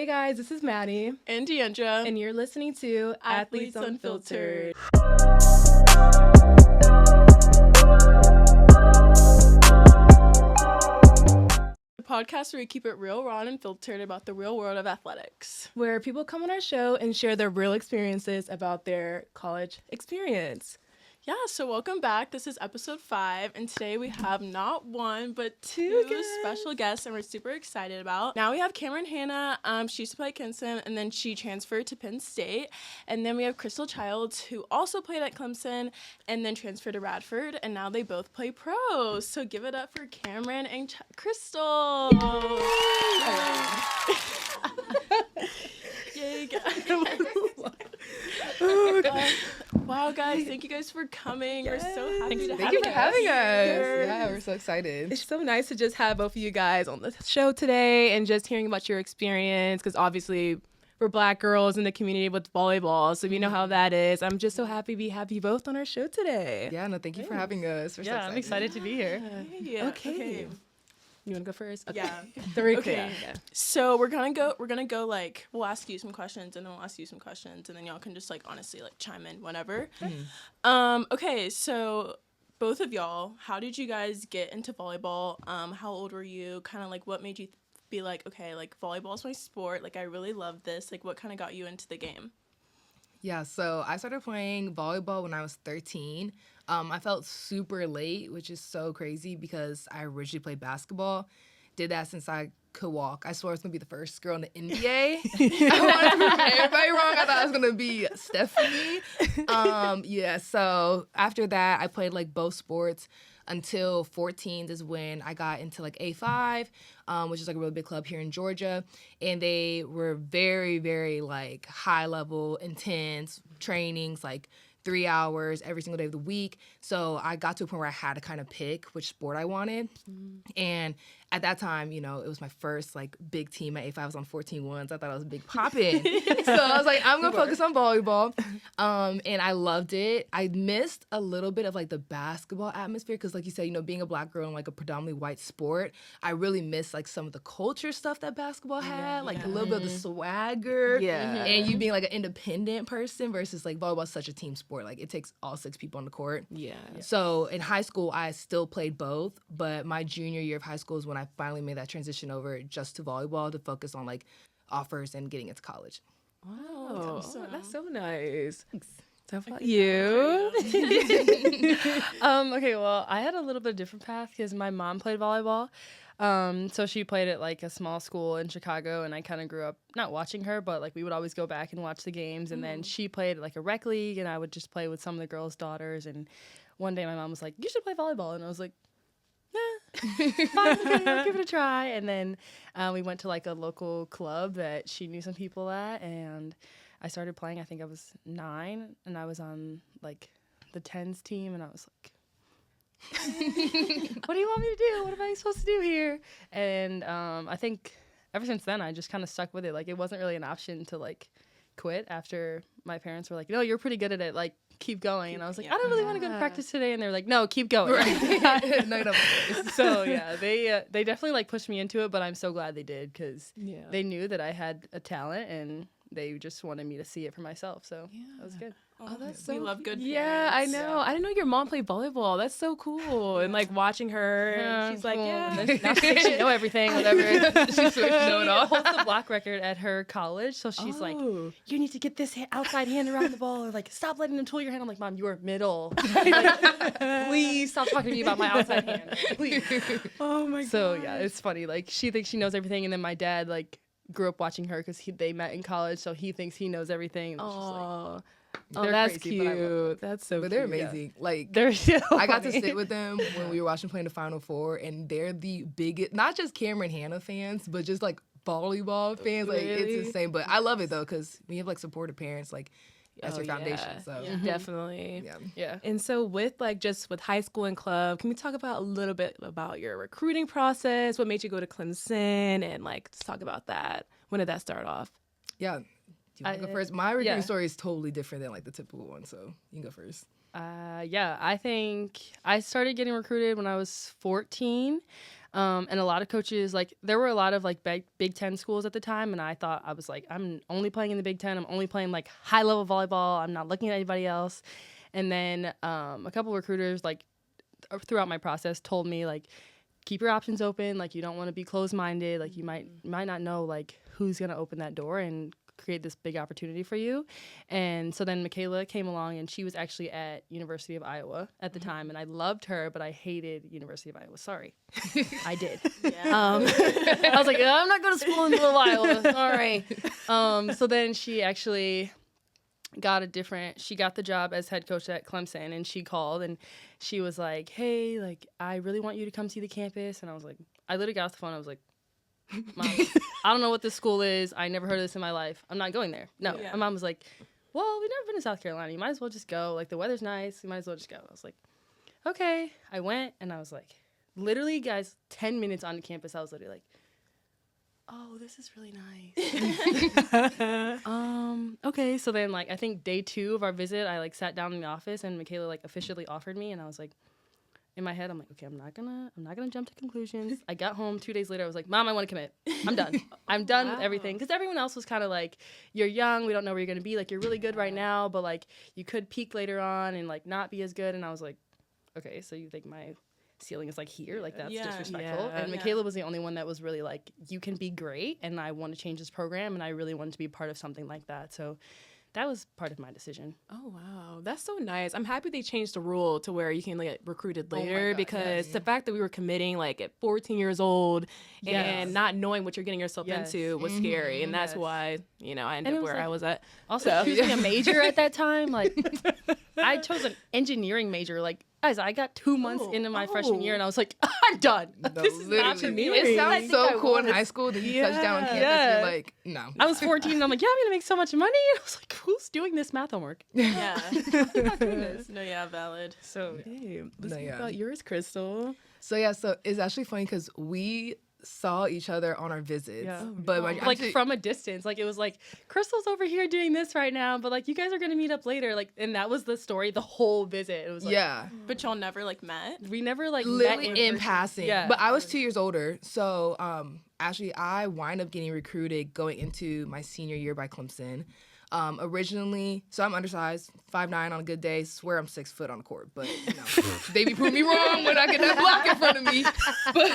Hey guys, this is Maddie. And Deandra. And you're listening to Athletes Unfiltered. The podcast where we keep it real, raw, and filtered about the real world of athletics. Where people come on our show and share their real experiences about their college experience. Yeah, so welcome back. This is episode 5, and today we have not one, but two special guests, and we're super excited about. Now we have Camryn Hannah. She used to play at Clemson, and then she transferred to Penn State. And then we have Crystal Childs, who also played at Clemson, and then transferred to Radford, and now they both play pros. So give it up for Camryn and Crystal. Yay, guys. Oh, God. Wow, guys, thank you guys for coming. Yes. We're so happy to have you. Thank you for having us. Yeah, we're so excited. It's so nice to just have both of you guys on the show today and just hearing about your experience, because obviously we're Black girls in the community with volleyball, so you know how that is. I'm just so happy we have you both on our show today. Yeah, no, thank you for having us. We're so excited. I'm excited to be here. Yeah. Okay. You want to go first? Okay. Yeah. 3. Okay. Yeah. So we're gonna go like, we'll ask you some questions and then we'll ask you some questions and then y'all can just like honestly like chime in whenever. Okay, so both of y'all, how did you guys get into volleyball? How old were you? Kind of like what made you be like, okay, like volleyball is my sport, like I really love this. Like what kind of got you into the game? Yeah, so I started playing volleyball when I was 13. I felt super late, which is so crazy because I originally played basketball. Did that since I could walk. I swore I was going to be the first girl in the NBA. I wanted to prove everybody wrong. I thought I was going to be Stephanie. So after that, I played like both sports until 14 is when I got into like A5, which is like a really big club here in Georgia. And they were very, very like high level, intense trainings, like 3 hours every single day of the week. So I got to a point where I had to kind of pick which sport I wanted. And at that time, you know, it was my first like big team at A5. I was on 14-1s. I thought I was big poppin'. So I was like, I'm going to focus on volleyball. And I loved it. I missed a little bit of like the basketball atmosphere because like you said, you know, being a Black girl in like a predominantly white sport, I really missed like some of the culture stuff that basketball had, like a little bit of the swagger. Yeah. And you being like an independent person versus like volleyball is such a team sport. Like it takes all 6 people on the court. Yeah. So in high school, I still played both, but my junior year of high school is when I finally made that transition over just to volleyball to focus on like offers and getting into college. Wow, that's so nice. Thanks. So how about you? Okay, well, I had a little bit of different path because my mom played volleyball. So she played at like a small school in Chicago, and I kind of grew up not watching her, but like we would always go back and watch the games. And then she played like a rec league, and I would just play with some of the girls' daughters. And one day my mom was like, "You should play volleyball," and I was like, fine, okay, I'll give it a try. And then we went to like a local club that she knew some people at, and I started playing. I think I was 9, and I was on like the 10s team, and I was like, what do you want me to do? What am I supposed to do here? And I think ever since then I just kind of stuck with it. Like it wasn't really an option to like quit after my parents were like, no, you're pretty good at it, like keep going. And I was like, I don't really want to go to practice today. And they were like, no, keep going. Right. No, you don't. So yeah, they definitely like pushed me into it, but I'm so glad they did because they knew that I had a talent and they just wanted me to see it for myself. So that was good. Oh, that's so we love good parents. Yeah, I know. I didn't know your mom played volleyball. That's so cool. And like watching her, and she's like, now she thinks she know everything, whatever. She holds the block record at her college, so she's like, you need to get this outside hand around the ball, or like stop letting them tool your hand. I'm like, Mom, you are middle. Like, please stop talking to me about my outside hand, please. Oh my god. So yeah, it's funny. Like she thinks she knows everything, and then my dad like grew up watching her because they met in college, so he thinks he knows everything. And it's just like, that's crazy, cute. That's so But cute. they're amazing. Yeah. Like they're so I got to funny. sit with them when we were watching playing the Final Four, and they're the biggest, not just Camryn Hannah fans, but just like volleyball fans. Like it's insane. But I love it though because we have like supportive parents. Like that's your foundation. So definitely. Yeah. And so with like just with high school and club, can we talk about a little bit about your recruiting process? What made you go to Clemson, and like just talk about that. When did that start off? Yeah. Do you want to go first? My recruiting story is totally different than like the typical one, so you can go first. I think I started getting recruited when I was 14. And a lot of coaches, like, there were a lot of, like, Big Ten schools at the time, and I thought, I was like, I'm only playing in the Big Ten. I'm only playing, like, high-level volleyball. I'm not looking at anybody else. And then a couple recruiters, like, throughout my process told me, like, keep your options open. Like, you don't want to be closed-minded. Like, you might not know, like, who's going to open that door and create this big opportunity for you. And so then Michaela came along, and she was actually at University of Iowa at the time, and I loved her, but I hated University of Iowa. Sorry. I did. I was like, I'm not going to school in Little Iowa. Sorry. So then she actually got the job as head coach at Clemson, and she called and she was like, hey, like, I really want you to come see the campus. And I was like, I literally got off the phone. I was like, Mom, I don't know what this school is. I never heard of this in my life. I'm not going there. No. Yeah. My mom was like, well, we've never been to South Carolina. You might as well just go. Like, the weather's nice. You might as well just go. I was like, okay. I went, and I was like, literally, guys, 10 minutes on the campus, I was literally like, oh, this is really nice. Okay. So then, like, I think day 2 of our visit, I, like, sat down in the office, and Michaela, like, officially offered me, and I was like, in my head, I'm like, okay, I'm not gonna jump to conclusions. I got home 2 days later. I was like, Mom, I want to commit. I'm done. I'm done with everything. Because everyone else was kind of like, you're young. We don't know where you're going to be. Like, you're really good right now, but, like, you could peak later on and, like, not be as good. And I was like, okay, so you think my ceiling is, like, here? Like, that's disrespectful. And Michaela was the only one that was really like, you can be great, and I want to change this program, and I really wanted to be part of something like that. So that was part of my decision. Oh, wow. That's so nice. I'm happy they changed the rule to where you can get recruited later, because the fact that we were committing like at 14 years old and not knowing what you're getting yourself into was scary. And that's why, you know, I ended up where I was at. Also, choosing a major at that time, like, I chose an engineering major. Like, guys, I got 2 months into my freshman year, and I was like, I'm done. This is not for me. It sounds so cool in high school that you touch down on campus. You're like, no. I was 14, and I'm like, yeah, I'm going to make so much money. And I was like, who's doing this math homework? Yeah. No, yeah, valid. So, hey, let's talk about yours, Crystal. So it's actually funny because we saw each other on our visits, but like from a distance. Like, it was like, Crystal's over here doing this right now, but like, you guys are gonna meet up later. Like, and that was the story the whole visit. It was like, but y'all never like met. We never like literally met in passing. But I was 2 years older, so actually I wind up getting recruited going into my senior year by Clemson. Originally, so I'm undersized, 5'9" on a good day. Swear I'm 6 foot on the court, but you know, they be proving me wrong when I get that block in front of me. But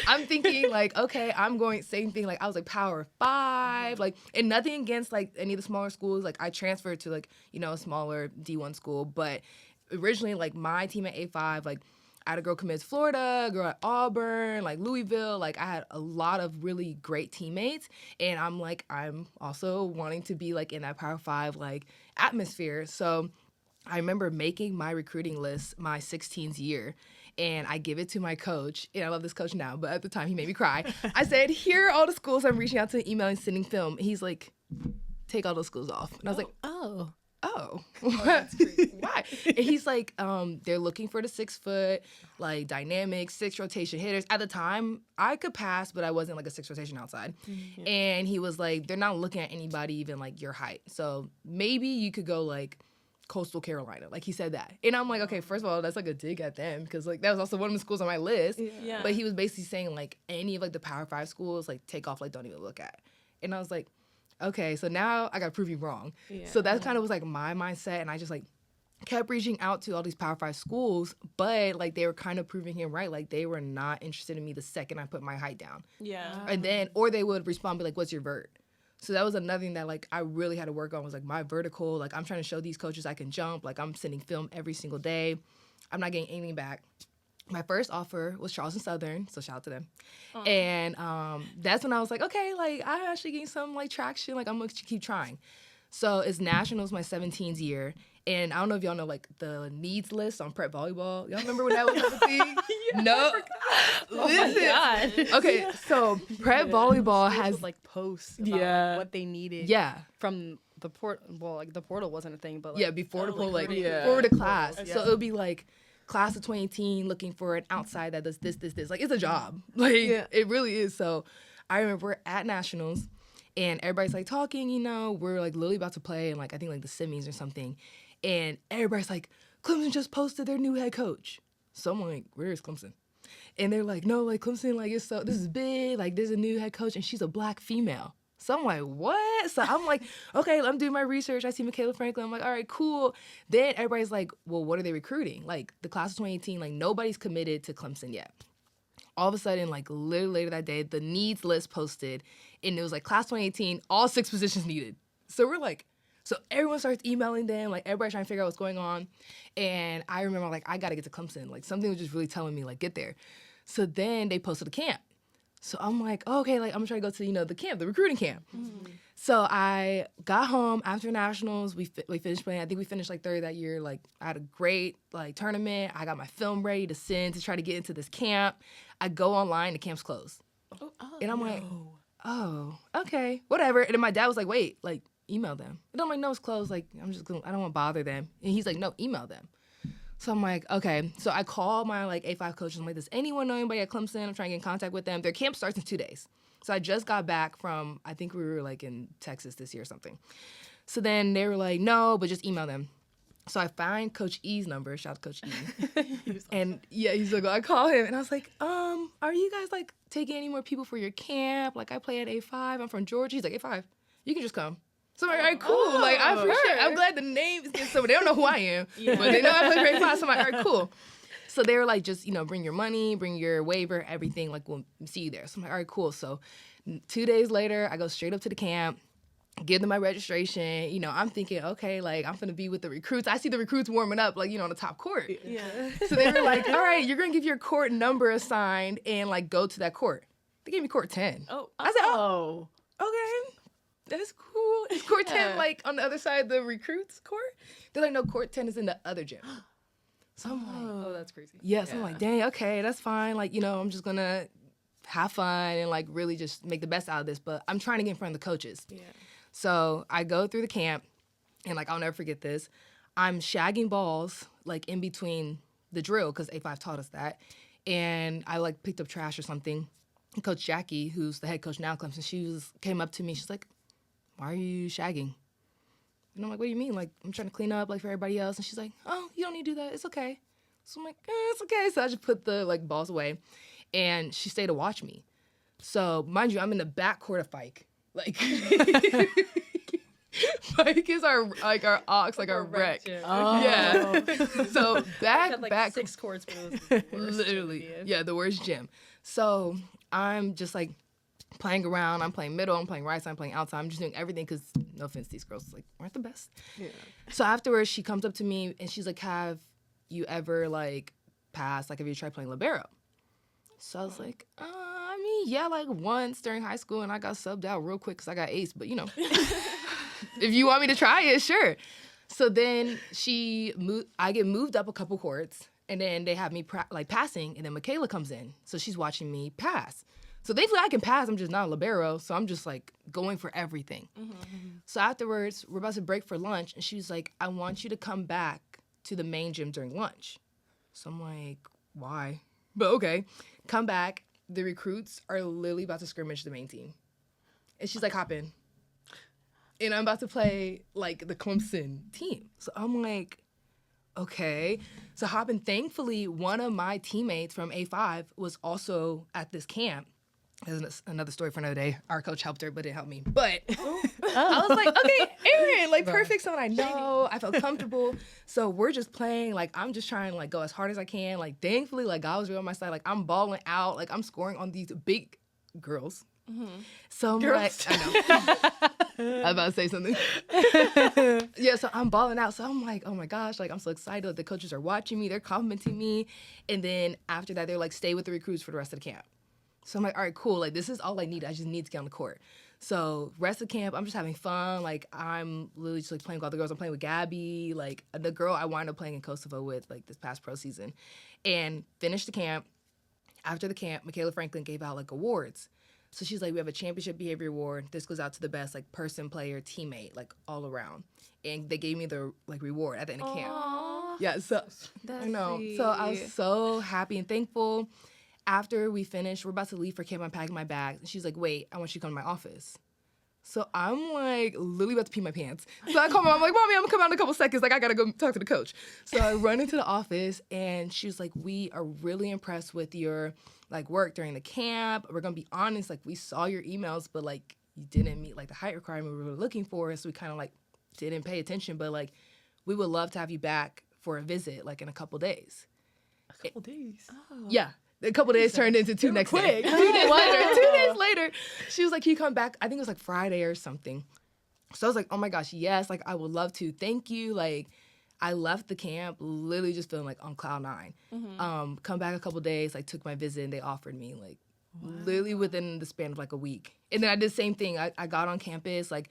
I'm thinking like, okay, I'm going same thing. Like, I was like Power 5, like, and nothing against like any of the smaller schools. Like, I transferred to like, you know, a smaller D1 school, but originally like my team at A5, like, I had a girl commit to Florida, a girl at Auburn, like Louisville. Like, I had a lot of really great teammates. And I'm like, I'm also wanting to be like in that Power 5 like atmosphere. So I remember making my recruiting list my 16th year. And I give it to my coach. And I love this coach now, but at the time he made me cry. I said, here are all the schools I'm reaching out to, emailing, sending film. And he's like, take all those schools off. And I was like, oh, that's crazy. Why? And he's like, they're looking for the 6 foot, like, dynamic 6 rotation hitters. At the time, I could pass, but I wasn't like a 6 rotation outside. Mm-hmm. And he was like, they're not looking at anybody even like your height. So maybe you could go like Coastal Carolina. Like, he said that. And I'm like, okay, first of all, that's like a dig at them, because like that was also one of the schools on my list. Yeah. But he was basically saying like any of like the Power 5 schools, like, take off, like, don't even look at. And I was like, okay, so now I got to prove you wrong. Yeah. So that kind of was like my mindset, and I just like kept reaching out to all these Power 5 schools, but like they were kind of proving him right. Like, they were not interested in me the second I put my height down. Yeah. And then, or they would respond, be like, what's your vert? So that was another thing that like I really had to work on, was like my vertical. Like, I'm trying to show these coaches I can jump. Like, I'm sending film every single day. I'm not getting anything back. My first offer was Charleston Southern, so shout out to them. Aww. And that's when I was like, okay, like, I'm actually getting some like traction. Like, I'm going to keep trying. So it's Nationals my 17th year. And I don't know if y'all know like the needs list on prep volleyball. Y'all remember when that was a thing? No. Listen. Oh my God. Okay, so prep volleyball has like posts about what they needed. Yeah. From the the portal wasn't a thing, but like, before the portal, like before the class. Yeah. So it would be like, class of 2018 looking for an outside that does this. Like, it's a job. Like, it really is. So I remember we're at Nationals, and everybody's like talking, you know, we're like literally about to play, and like, I think like the semis or something. And everybody's like, Clemson just posted their new head coach. So I'm like, where is Clemson? And they're like, no, like Clemson, like this is big. Like there's a new head coach and she's a black female. So I'm like, what? So I'm like, okay, I'm doing my research. I see Michaela Franklin. I'm like, all right, cool. Then everybody's like, well, what are they recruiting? Like the class of 2018, like nobody's committed to Clemson yet. All of a sudden, like literally later that day, the needs list posted and it was like class 2018, all 6 positions needed. So we're like, so everyone starts emailing them, like everybody's trying to figure out what's going on. And I remember like, I got to get to Clemson. Like something was just really telling me like, get there. So then they posted a camp. So I'm like, oh, okay, like I'm trying to go to, the camp, the recruiting camp. Mm-hmm. So I got home after nationals. We finished playing. I think we finished like third that year. Like I had a great like tournament. I got my film ready to send to try to get into this camp. I go online, the camp's closed. And I'm like, oh, okay, whatever. And then my dad was like, wait, like email them. And I'm like, no, it's closed. Like I don't want to bother them. And he's like, no, email them. So I'm like, okay. So I call my like A5 coaches. I'm like, does anyone know anybody at Clemson? I'm trying to get in contact with them. Their camp starts in 2 days. So I just got back from, I think we were like in Texas this year or something. So then they were like, no, but just email them. So I find Coach E's number. Shout out to Coach E. And yeah, he's like, I call him and I was like, are you guys like taking any more people for your camp? Like I play at A5. I'm from Georgia. He's like, A5, you can just come. So I'm like, all right, cool. Like, I appreciate it. I'm glad the name is getting someone. They don't know who I am, but they know I play very fast. So I'm like, all right, cool. So they were like, just, bring your money, bring your waiver, everything. Like, we'll see you there. So I'm like, all right, cool. So 2 days later, I go straight up to the camp, give them my registration. I'm thinking, okay, like, I'm going to be with the recruits. I see the recruits warming up, like, on the top court. Yeah. So they were like, all right, you're going to give your court number assigned and, like, go to that court. They gave me court 10. Oh. I said, oh, okay. That's cool. Is court 10 like on the other side of the recruits court? They're like, no, court 10 is in the other gym. So I'm like, oh, that's crazy. Yeah, so I'm like, dang, okay, that's fine. Like, I'm just gonna have fun and like really just make the best out of this. But I'm trying to get in front of the coaches. Yeah. So I go through the camp and like, I'll never forget this. I'm shagging balls like in between the drill because A5 taught us that. And I like picked up trash or something. And Coach Jackie, who's the head coach now at Clemson, came up to me. She's like, why are you shagging? And I'm like, what do you mean? Like, I'm trying to clean up, like, for everybody else. And she's like, oh, you don't need to do that. It's okay. So I'm like, it's okay. So I just put the, like, balls away. And she stayed to watch me. So, mind you, I'm in the back court of Fike. Like, Fike is our ox, like, our wreck. Oh. Yeah. So, Had, like, back. 6 courts, but it was the worst Literally. Yeah, the worst gym. So, I'm just, like, playing around. I'm playing middle. I'm playing right side. I'm playing outside. I'm just doing everything because, no offense, these girls like weren't the best. Yeah. So afterwards, she comes up to me and she's like, "Have you ever like passed? Like, have you tried playing libero?" So I was like, I mean, yeah, like once during high school, and I got subbed out real quick because I got ace. But if you want me to try it, sure. So then I get moved up a couple courts, and then they have me passing, and then Michaela comes in, so she's watching me pass. So thankfully I can pass, I'm just not a libero, so I'm just like going for everything. Mm-hmm. So afterwards, we're about to break for lunch, and she's like, I want you to come back to the main gym during lunch. So I'm like, why? But okay, come back. The recruits are literally about to scrimmage the main team. And she's like, hop in. And I'm about to play like the Clemson team. So I'm like, okay. So hop in. Thankfully, one of my teammates from A5 was also at this camp. That's another story for another day. Our coach helped her, but it didn't help me. But I was like, okay, Aaron, like perfect, someone I know. I felt comfortable. So we're just playing. Like, I'm just trying to like go as hard as I can. Like, thankfully, like God was real on my side. Like, I'm balling out. Like, I'm scoring on these big girls. Mm-hmm. So I'm like, I know. I was about to say something. Yeah, so I'm balling out. So I'm like, oh my gosh, like I'm so excited. The coaches are watching me. They're complimenting me. And then after that, they're like, stay with the recruits for the rest of the camp. So I'm like, all right, cool. Like, this is all I need. I just need to get on the court. So rest of the camp, I'm just having fun. Like, I'm literally just like playing with all the girls. I'm playing with Gabby, like the girl I wound up playing in Kosovo with, like this past pro season. And finished the camp. After the camp, Michaela Franklin gave out like awards. So she's like, we have a championship behavior award. This goes out to the best like person, player, teammate, like all around. And they gave me the like reward at the end of camp. Yeah, so That's I know. sweet. So I was so happy and thankful. After we finished, we're about to leave for camp. I'm packing my bag. And she's like, wait, I want you to come to my office. So I'm like literally about to pee my pants. So I call my mom, I'm like, Mommy, I'm gonna come out in a couple seconds. Like, I gotta go talk to the coach. So I run into the office and she was like, we are really impressed with your like work during the camp. We're gonna be honest, like we saw your emails, but like you didn't meet like the height requirement we were looking for. So we kind of like didn't pay attention, but like we would love to have you back for a visit like in a couple days. A couple days. Oh. Yeah. A couple days turned into two next day. 2 days later, 2 days later, she was like, can you come back? I think it was like Friday or something. So I was like, oh my gosh, yes, like I would love to. Thank you. Like I left the camp literally just feeling like on cloud 9. Come back a couple days, like took my visit and they offered me like literally within the span of like a week. And then I did the same thing. I got on campus, like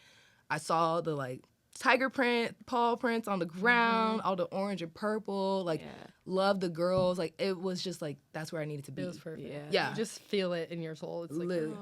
I saw the like tiger print, paw prints on the ground, all the orange and purple, like love the girls. Like it was just like, that's where I needed to be. It was perfect. Yeah. You just feel it in your soul. It's like, Literally.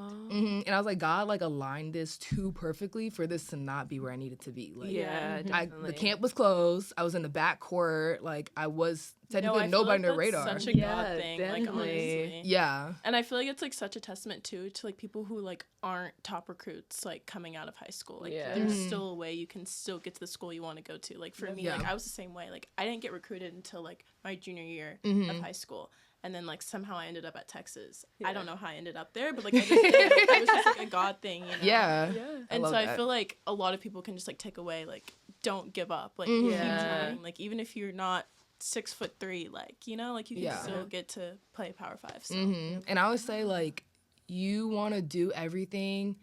And I was like, God like aligned this too perfectly for this to not be where I needed to be. Like, definitely. the camp was closed. I was in the back court. Like I was technically I feel nobody like on the radar. Such a God thing, like definitely. honestly. Yeah. And I feel like it's like such a testament too to like people who like aren't top recruits like coming out of high school. Like there's still a way you can still get to the school you want to go to. Like for me, like I was the same way. Like I didn't get recruited until like my junior year of high school. And then like somehow I ended up at Texas. I don't know how I ended up there, but like I just did. It was just like a God thing, you know? Yeah. And so I I feel like a lot of people can just like take away like don't give up. Like keep trying. Like even if you're not 6'3", like, you know, like you can still get to play Power 5. So. And I always say like you want to do everything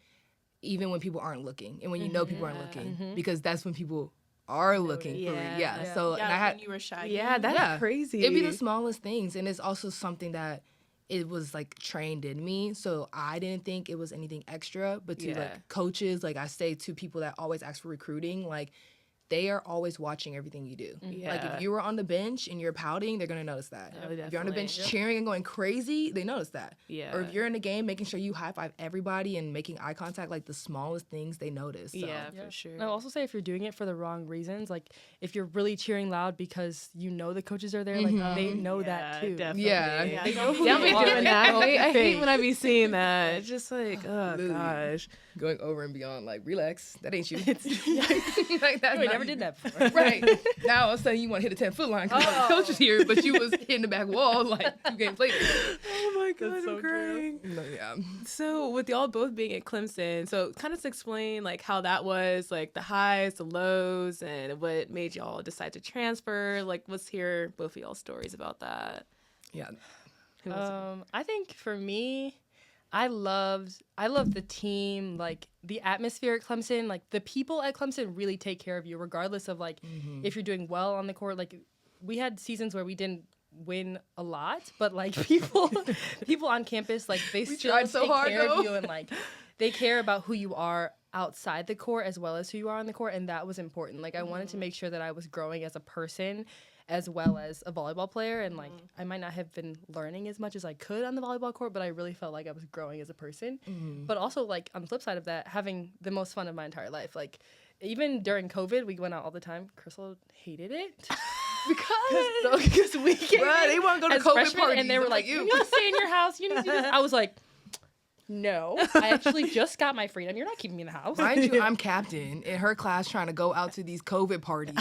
even when people aren't looking and when you know people aren't looking because that's when people are looking for you. So and I had when you were shy. Yeah, that's crazy. It'd be the smallest things, and it's also something that it was like trained in me. So I didn't think it was anything extra, but to like coaches, like I say to people that always ask for recruiting, like they are always watching everything you do. Like if you were on the bench and you're pouting, they're gonna notice that. If you're on the bench cheering and going crazy, they notice that. Or if you're in the game making sure you high five everybody and making eye contact, like the smallest things they notice. So. For sure. I'll also say if you're doing it for the wrong reasons, like if you're really cheering loud because you know the coaches are there, like they know that too. Definitely. Yeah. Don't be doing that. I hate when I be seeing that. It's just like, oh gosh. Going over and beyond, like, relax, that ain't you. Like, that's We not never did that before. Right. Now all of a sudden you want to hit a 10-foot line because the coach is here, but you was hitting the back wall like 2 games later. Oh my god, I'm crying. No, yeah. So with y'all both being at Clemson, so kind of explain like how that was, like the highs, the lows, and what made y'all decide to transfer. Like let's hear both of y'all's stories about that. Yeah. I think for me, I loved the team, like the atmosphere at Clemson, like the people at Clemson really take care of you regardless of like if you're doing well on the court. Like we had seasons where we didn't win a lot, but like people on campus, like they still take care of you and like they care about who you are outside the court as well as who you are on the court, and that was important. Like I wanted to make sure that I was growing as a person as well as a volleyball player, and like I might not have been learning as much as I could on the volleyball court, but I really felt like I was growing as a person. But also like on the flip side of that, having the most fun of my entire life. Like even during COVID, we went out all the time. Crystal hated it because we came they want to go to COVID parties, and they were like, "You need to stay in your house. You need to do this." I was like, no, I actually just got my freedom. You're not keeping me in the house. Mind you, I'm captain in her class trying to go out to these COVID parties,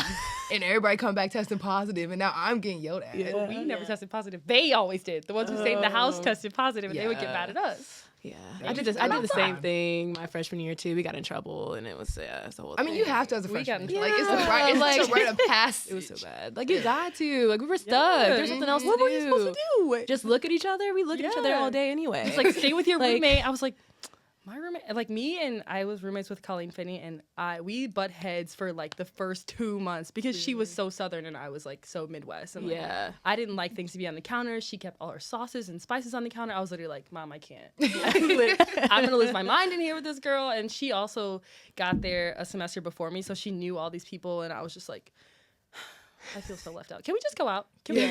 and everybody come back testing positive, and now I'm getting yelled at. Well, we never tested positive. They always did. The ones who stayed in the house tested positive, and they would get mad at us. Yeah, I did the same thing my freshman year too. We got in trouble, and it was it's a whole thing. I mean, you have to as a freshman. got in Like it's a rite of passage. It was so bad. Like you got to. Like we were stuck. There's nothing else to do. What were you supposed to do? Just look at each other. We looked at each other all day anyway. It's like stay with your roommate. I was like, my roommate, like me and I was roommates with Colleen Finney, and we butt heads for like the first 2 months because she was so Southern and I was like so Midwest. And like, I didn't like things to be on the counter. She kept all her sauces and spices on the counter. I was literally like, Mom, I can't. I'm gonna lose my mind in here with this girl. And she also got there a semester before me, so she knew all these people, and I was just like, I feel so left out. Can we just go out? Can we?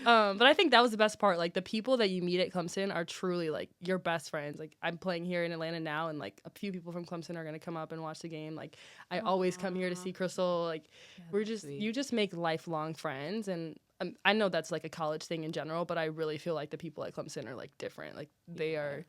But I think that was the best part. Like the people that you meet at Clemson are truly like your best friends. Like I'm playing here in Atlanta now, and like a few people from Clemson are gonna come up and watch the game. Like I always come here to see Crystal. Like you just make lifelong friends, and I know that's like a college thing in general, but I really feel like the people at Clemson are like different. Like they are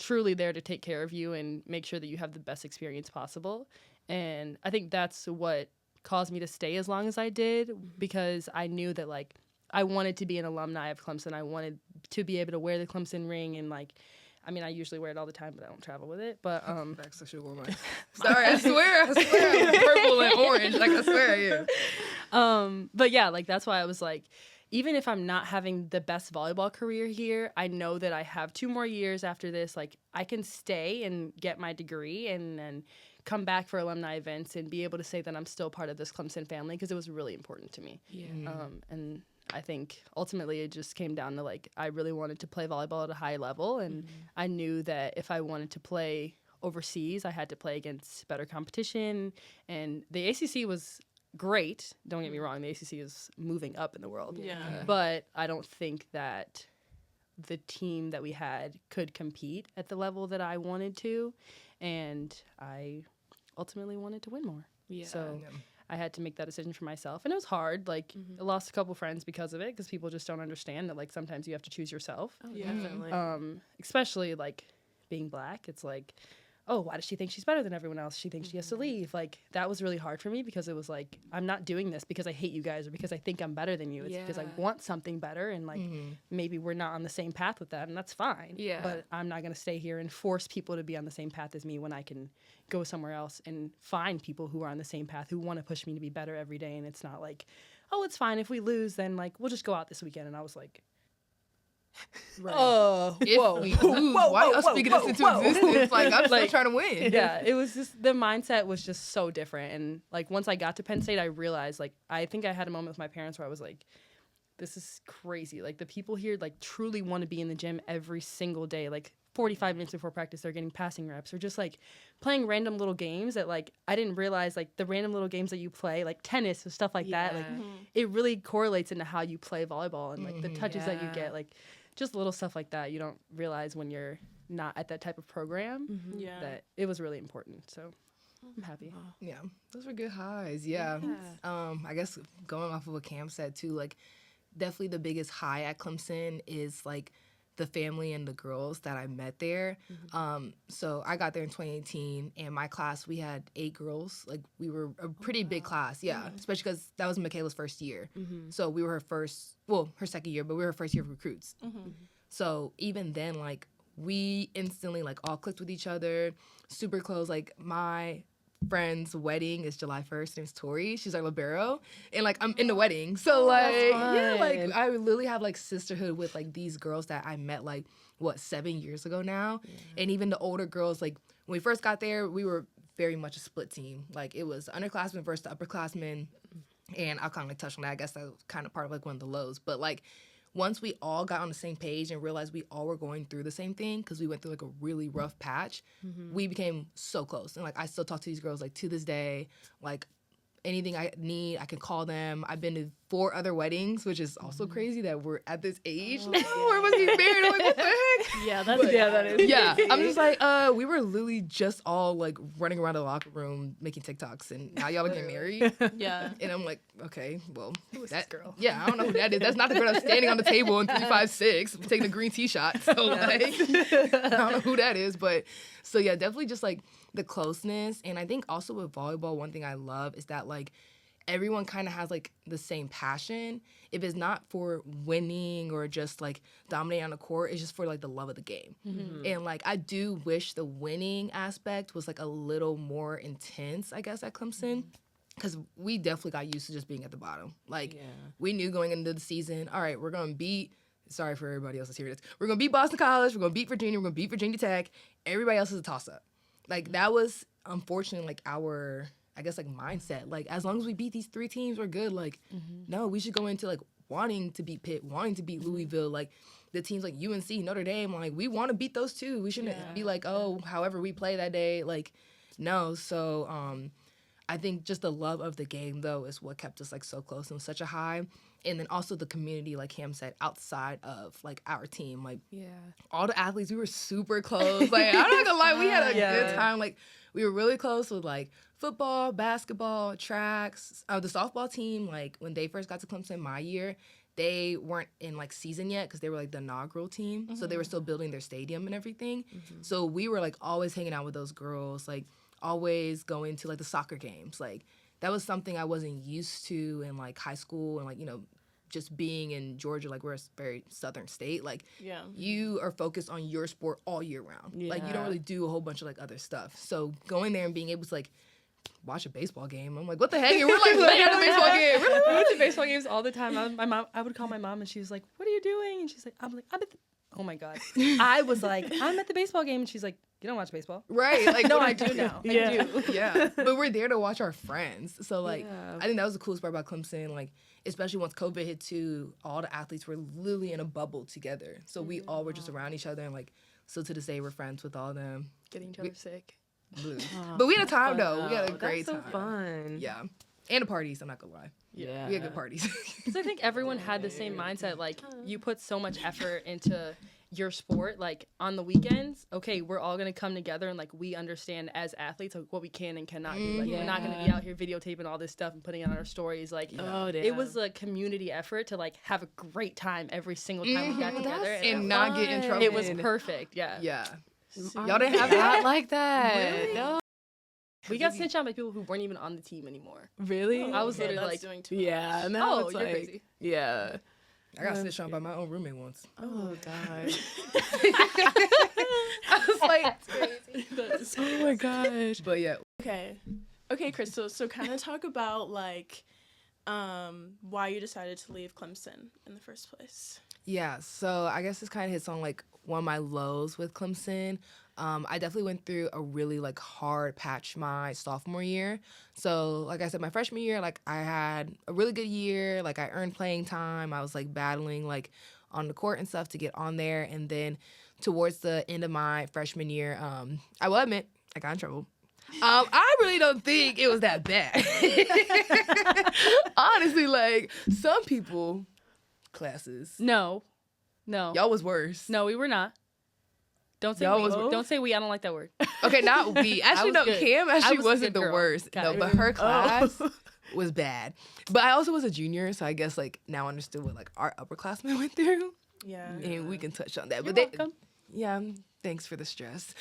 truly there to take care of you and make sure that you have the best experience possible. And I think that's what caused me to stay as long as I did, because I knew that, like, I wanted to be an alumni of Clemson. I wanted to be able to wear the Clemson ring, and, like, I mean, I usually wear it all the time, but I don't travel with it. But Facts, I should have worn mine. Sorry, I swear, I'm purple and orange. Like, I swear I am. But yeah, like, that's why I was like, even if I'm not having the best volleyball career here, I know that I have 2 more years after this. Like, I can stay and get my degree and then come back for alumni events and be able to say that I'm still part of this Clemson family, because it was really important to me. Yeah. And I think ultimately it just came down to, like, I really wanted to play volleyball at a high level, and I knew that if I wanted to play overseas, I had to play against better competition. And the ACC was great. Don't get me wrong, the ACC is moving up in the world. Yeah. But I don't think that the team that we had could compete at the level that I wanted to, and I ultimately wanted to win more. Yeah. So I had to make that decision for myself, and it was hard. Like, I lost a couple friends because of it, because people just don't understand that, like, sometimes you have to choose yourself. Oh, definitely. Especially, like, being Black. It's like, oh, why does she think she's better than everyone else? She thinks she has to leave. Like, that was really hard for me, because it was like, I'm not doing this because I hate you guys or because I think I'm better than you. It's because I want something better, and, like, maybe we're not on the same path with that, and that's fine. Yeah. But I'm not going to stay here and force people to be on the same path as me when I can go somewhere else and find people who are on the same path, who want to push me to be better every day. And it's not like, oh, it's fine. If we lose, then, like, we'll just go out this weekend. And I was like, whoa. If we lose, why are you speaking this into existence? Like, I'm still trying to win. Yeah, it was just, the mindset was just so different. And, like, once I got to Penn State, I realized, like, I think I had a moment with my parents where I was like, this is crazy. Like, the people here, like, truly want to be in the gym every single day. Like, 45 minutes before practice, they're getting passing reps, or just, like, playing random little games that, like, I didn't realize, like, the random little games that you play, like tennis and stuff like that, like, it really correlates into how you play volleyball, and, like, the touches that you get, like, just little stuff like that you don't realize when you're not at that type of program, that it was really important. So I'm happy. Yeah, those were good highs. Yeah. I guess going off of what Cam said too, like, definitely the biggest high at Clemson is, like, the family and the girls that I met there. So I got there in 2018, and my class, we had 8 girls. Like, we were a pretty big class, especially because that was Michaela's first year. So we were her second year, but we were her first year of recruits. So even then, like, we instantly, like, all clicked with each other, super close. Like, my friend's wedding is July 1st. Her name's Tori. She's our libero. And, like, I'm in the wedding. So, like, yeah, like, I literally have, like, sisterhood with, like, these girls that I met, like, 7 years ago now? And even the older girls, like, when we first got there, we were very much a split team. Like, it was underclassmen versus the upperclassmen. And I'll kind of, like, touch on that. I guess that was kind of part of, like, one of the lows. But, like, once we all got on the same page and realized we all were going through the same thing, because we went through, like, a really rough patch, we became so close. And, like, I still talk to these girls, like, to this day. Like, anything I need, I can call them. I've been to 4 other weddings, which is also crazy that we're at this age now. We're supposed to be married. I'm like, what the heck? Yeah, that is. Yeah, I'm just like, we were literally just all, like, running around the locker room making TikToks, and now y'all are getting married. Yeah. And I'm like, okay, well, Who's this girl? Yeah, I don't know who that is. That's not the girl that's standing on the table in 3-5-6 taking the green tea shot. So, like, I don't know who that is. But, so, yeah, definitely just, like, the closeness. And I think also with volleyball, one thing I love is that, like, everyone kind of has, like, the same passion. If it's not for winning or just, like, dominating on the court, it's just for, like, the love of the game. And, like, I do wish the winning aspect was, like, a little more intense, I guess, at Clemson. Because we definitely got used to just being at the bottom. Like, we knew going into the season, all right, we're going to beat, sorry for everybody else that's hearing this, we're going to beat Boston College, we're going to beat Virginia, we're going to beat Virginia Tech. Everybody else is a toss-up. Like, that was, unfortunately, like, our, I guess, like, mindset. Like, as long as we beat these 3 teams, we're good. Like, no, we should go into, like, wanting to beat Pitt, wanting to beat Louisville. Like, the teams like UNC, Notre Dame, like, we want to beat those too. We shouldn't be like, oh, however we play that day. Like, no. So, I think just the love of the game, though, is what kept us, like, so close and such a high. And then also the community, like Cam said, outside of, like, our team. Like, all the athletes, we were super close. Like, I'm not gonna lie, we had a good time. Like, we were really close with, like, football, basketball, tracks. The softball team, like, when they first got to Clemson my year, they weren't in like season yet because they were like the inaugural team. So they were still building their stadium and everything. So we were like always hanging out with those girls, like always going to like the soccer games. Like that was something I wasn't used to in like high school and like, you know, just being in Georgia, like we're a very southern state, like you are focused on your sport all year round. Like you don't really do a whole bunch of like other stuff. So going there and being able to like watch a baseball game, I'm like, what the heck? And we're like playing at a baseball game. Really? We went to baseball games all the time. I would call my mom and she was like, "What are you doing?" And she's like, I'm at the, oh my God. I was like, I'm at the baseball game. And she's like, you don't watch baseball? Right. Like, no, I do now. I do. Yeah. But we're there to watch our friends. So, like, I think that was the coolest part about Clemson. Like, especially once COVID hit too, all the athletes were literally in a bubble together. So we all were just around each other. And, like, so to this day, we're friends with all of them. Getting each other sick. But we had a time, though. We had a great That's so time. fun. Yeah. And the parties, I'm not going to lie. Yeah. We had good parties. Because I think everyone had the same mindset. Like, you put so much effort into your sport, like on the weekends, okay, we're all gonna come together and like we understand as athletes like what we can and cannot do. Like we're not gonna be out here videotaping all this stuff and putting it on our stories. Like it was a community effort to like have a great time every single time we got together and not get in trouble. It was perfect. Yeah. Y'all didn't have that? Not like that. Really? No. We got snitched on by people who weren't even on the team anymore. Really? I was literally like, doing too much. Yeah. Now it's you're like, crazy. Yeah. I got snitched on by my own roommate once. Oh gosh. I was like, Oh my gosh. but yeah. Okay, Crystal. So kind of talk about like why you decided to leave Clemson in the first place. Yeah, so I guess this kind of hits on like one of my lows with Clemson. I definitely went through a really like hard patch my sophomore year. So like I said, my freshman year, like I had a really good year. Like I earned playing time. I was like battling like on the court and stuff to get on there. And then towards the end of my freshman year, I will admit I got in trouble. I really don't think it was that bad. Honestly, like some people classes. No. Y'all was worse. No, we were not. Don't say Y'all we. was- Don't say we. I don't like that word. Okay, not we. Actually, was no, good. Cam I actually was a wasn't good the girl. worst. Got No, it. but her class was bad. But I also was a junior, so I guess like now I understood what like our upperclassmen went through. Yeah. And we can touch on that. You're But welcome. yeah, thanks for the stress.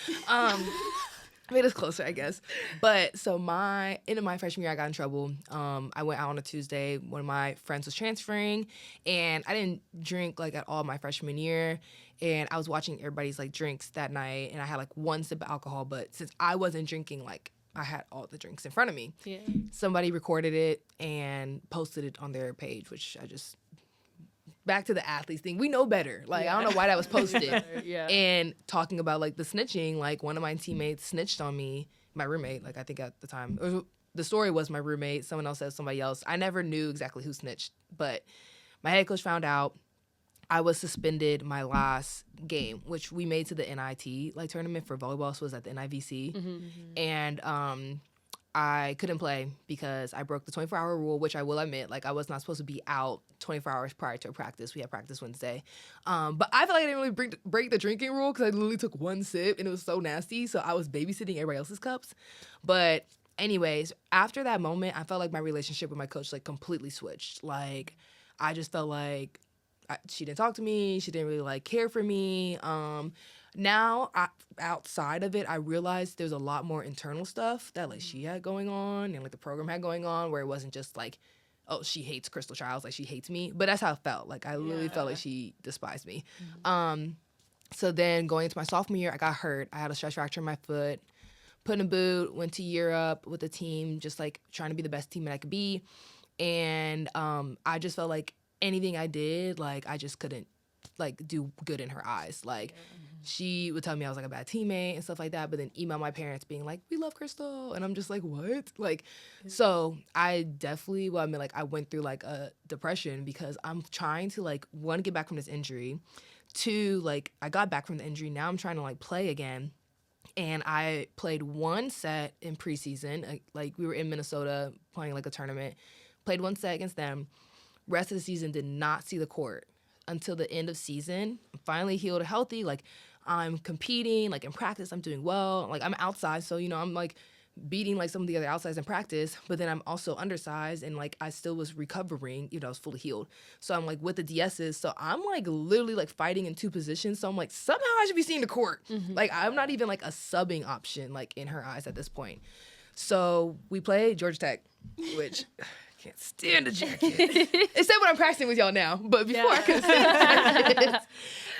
Made us closer, I guess. But so end of my freshman year, I got in trouble. I went out on a Tuesday. One of my friends was transferring, and I didn't drink like at all my freshman year. And I was watching everybody's like drinks that night, and I had like one sip of alcohol. But since I wasn't drinking, like I had all the drinks in front of me. Yeah. Somebody recorded it and posted it on their page, which I just back to the athletes thing. We know better. Like I don't know why that was posted. Yeah. And talking about like the snitching, like one of my teammates snitched on me, my roommate, like I think at the time. The story was my roommate, someone else said somebody else. I never knew exactly who snitched, but my head coach found out. I was suspended my last game, which we made to the NIT like tournament for volleyball, so it was at the NIVC. And I couldn't play because I broke the 24-hour rule, which I will admit, like I was not supposed to be out 24 hours prior to a practice. We had practice Wednesday. But I feel like I didn't really break the drinking rule because I literally took one sip and it was so nasty. So I was babysitting everybody else's cups. But anyways, after that moment, I felt like my relationship with my coach like completely switched. Like I just felt like she didn't talk to me. She didn't really like care for me. Now, outside of it, I realized there's a lot more internal stuff that like she had going on and like the program had going on, where it wasn't just like, oh, she hates Crystal Childs, like she hates me. But that's how it felt. Like I literally felt like she despised me. So then going into my sophomore year, I got hurt. I had a stress fracture in my foot. Put in a boot, went to Europe with the team, just like trying to be the best teammate I could be. And I just felt like anything I did, like I just couldn't like do good in her eyes. Like she would tell me I was like a bad teammate and stuff like that, but then email my parents being like, we love Crystal. And I'm just like, what? Like, so I definitely, well, I mean, like I went through like a depression because I'm trying to like, one, get back from this injury. Two, like I got back from the injury. Now I'm trying to like play again. And I played one set in preseason. Like we were in Minnesota playing like a tournament. Played one set against them. Rest of the season did not see the court until the end of season. I'm finally healed and healthy. Like I'm competing, like in practice, I'm doing well. Like I'm outside, so you know I'm like beating like some of the other outsides in practice, but then I'm also undersized and like I still was recovering, I was fully healed. So I'm like with the DSs, so I'm like literally like fighting in 2 positions. So I'm like, somehow I should be seeing the court. Like I'm not even like a subbing option like in her eyes at this point. So we played Georgia Tech, which I can't stand the jacket. Except when I'm practicing with y'all now, but before I couldn't stand the jackets.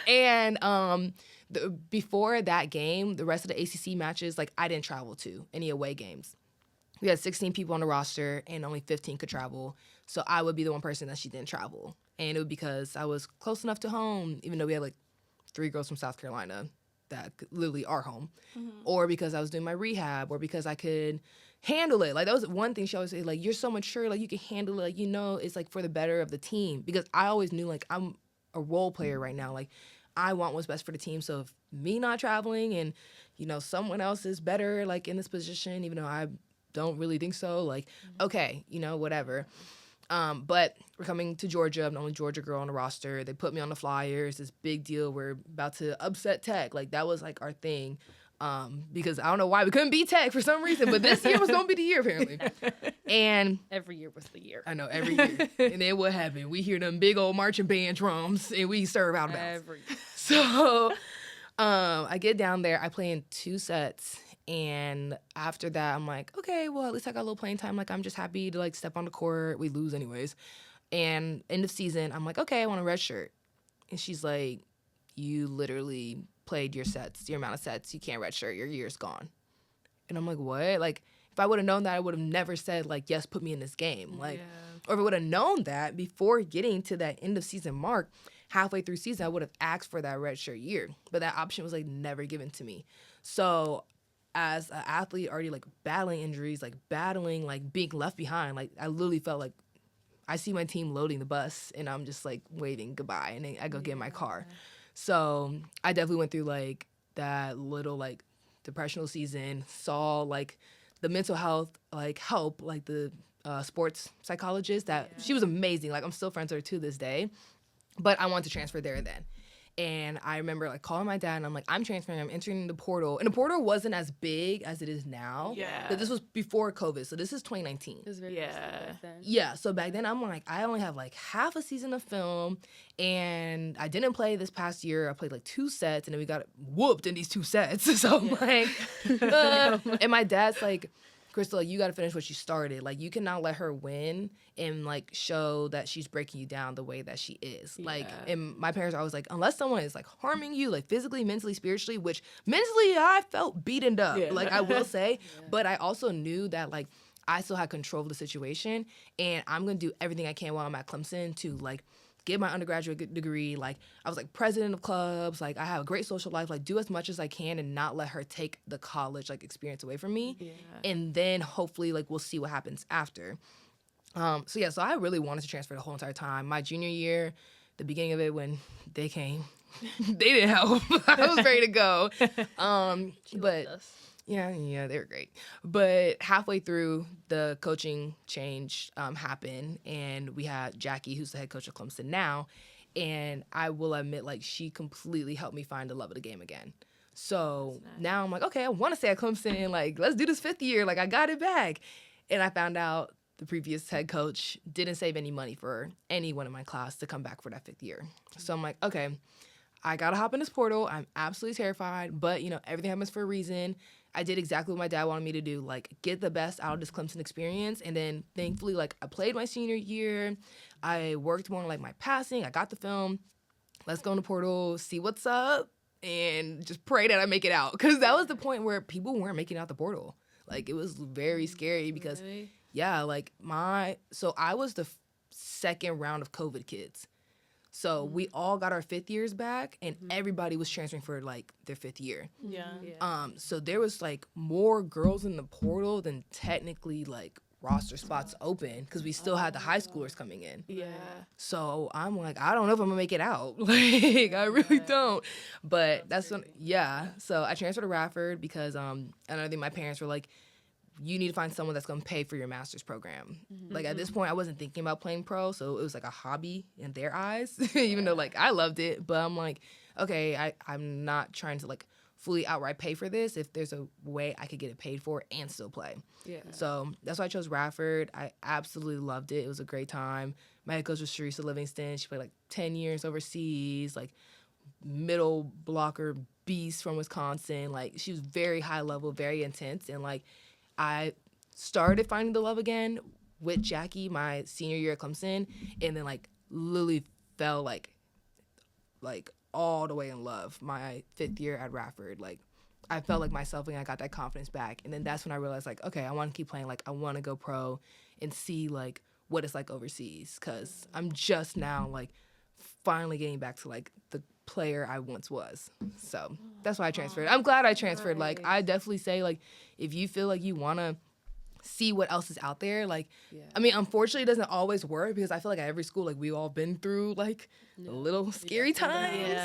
And before that game, the rest of the ACC matches, like I didn't travel to any away games. We had 16 people on the roster and only 15 could travel. So I would be the one person that she didn't travel. And it was because I was close enough to home, even though we had like 3 girls from South Carolina that literally are home. Or because I was doing my rehab, or because I could handle it. Like that was one thing she always said, like, you're so mature, like you can handle it. Like, it's like for the better of the team. Because I always knew like I'm a role player right now. Like I want what's best for the team. So if me not traveling and, someone else is better, like, in this position, even though I don't really think so, like, okay, whatever. But we're coming to Georgia. I'm the only Georgia girl on the roster. They put me on the Flyers. This big deal. We're about to upset Tech. Like, that was, like, our thing. Because I don't know why we couldn't beat Tech for some reason, but this year was going to be the year, apparently. And every year was the year. I know, every year. And then what happened? We hear them big old marching band drums, and we serve out of bounds. Every year. So I get down there. I play in 2 sets. And after that, I'm like, okay, well, at least I got a little playing time. Like, I'm just happy to, like, step on the court. We lose anyways. And end of season, I'm like, okay, I want a red shirt. And she's like, you literally played your amount of sets. You can't redshirt. Your year's gone. And I'm like, what? Like, if I would have known that, I would have never said, like, yes, put me in this game. Like, or if I would have known that before getting to that end of season mark, halfway through season, I would have asked for that redshirt year. But that option was, like, never given to me. So as an athlete already, like, battling injuries, like, battling, like, being left behind, like, I literally felt like I see my team loading the bus, and I'm just, like, waving goodbye, and then I go get in my car. So I definitely went through, like, that little, like, depressional season, saw, like, the mental health, like, help, like, the sports psychologist that she was amazing. Like, I'm still friends with her to this day. But I wanted to transfer there then. And I remember, like, calling my dad, and I'm like, I'm transferring, I'm entering the portal. And the portal wasn't as big as it is now. Yeah. But this was before COVID, so this is 2019. It was very back then. Yeah, so back then, I'm like, I only have, like, half a season of film, and I didn't play this past year. I played, like, 2 sets, and then we got whooped in these 2 sets. So I'm like, and my dad's like, Crystal, like, you got to finish what you started. Like, you cannot let her win and, like, show that she's breaking you down the way that she is. Yeah. Like, and my parents are always like, unless someone is, like, harming you, like, physically, mentally, spiritually, which mentally I felt beaten up, like, I will say. But I also knew that, like, I still had control of the situation, and I'm going to do everything I can while I'm at Clemson to, like, get my undergraduate degree. Like, I was, like, president of clubs. Like, I have a great social life. Like, do as much as I can and not let her take the college, like, experience away from me. Yeah. And then hopefully, like, we'll see what happens after. So I really wanted to transfer the whole entire time. My junior year, the beginning of it, when they came, they didn't help. I was ready to go. But yeah, they were great. But halfway through, the coaching change happened, and we had Jackie, who's the head coach of Clemson now, and I will admit, like, she completely helped me find the love of the game again. So now I'm like, okay, I want to stay at Clemson. Like, let's do this 5th year. Like, I got it back. And I found out the previous head coach didn't save any money for anyone in my class to come back for that 5th year. So I'm like, okay, I got to hop in this portal. I'm absolutely terrified, but, everything happens for a reason. I did exactly what my dad wanted me to do, like, get the best out of this Clemson experience. And then, thankfully, like, I played my senior year. I worked more on, like, my passing. I got the film. Let's go in the portal, see what's up, and just pray that I make it out. Because that was the point where people weren't making out the portal. Like, it was very scary because, so I was the second round of COVID kids. So we all got our 5th years back, and everybody was transferring for, like, their 5th year. Yeah. So there was, like, more girls in the portal than technically, like, roster spots open because we still had the high schoolers coming in. Yeah. So I'm like, I don't know if I'm going to make it out. Like, I really don't. But that's when, So I transferred to Radford because another thing, my parents were like, you need to find someone that's going to pay for your master's program. Like, at this point, I wasn't thinking about playing pro, so it was, like, a hobby in their eyes, even though, like, I loved it. But I'm like, okay, I'm not trying to, like, fully outright pay for this if there's a way I could get it paid for and still play. Yeah. So that's why I chose Radford. I absolutely loved it. It was a great time. My head coach was Teresa Livingston. She played like 10 years overseas, like middle blocker beast from Wisconsin. Like she was very high level, very intense. And like I started finding the love again with Jackie my senior year at Clemson, and then like literally fell like all the way in love my 5th year at Radford. Like I felt like myself and I got that confidence back. And then that's when I realized like, okay, I want to keep playing. Like I want to go pro and see like what it's like overseas, because I'm just now like finally getting back to like the player I once was. So that's why I transferred. I'm glad I transferred. Nice. Like I definitely say like if you feel like you want to see what else is out there, like I mean unfortunately it doesn't always work, because I feel like at every school like we've all been through like a little scary times.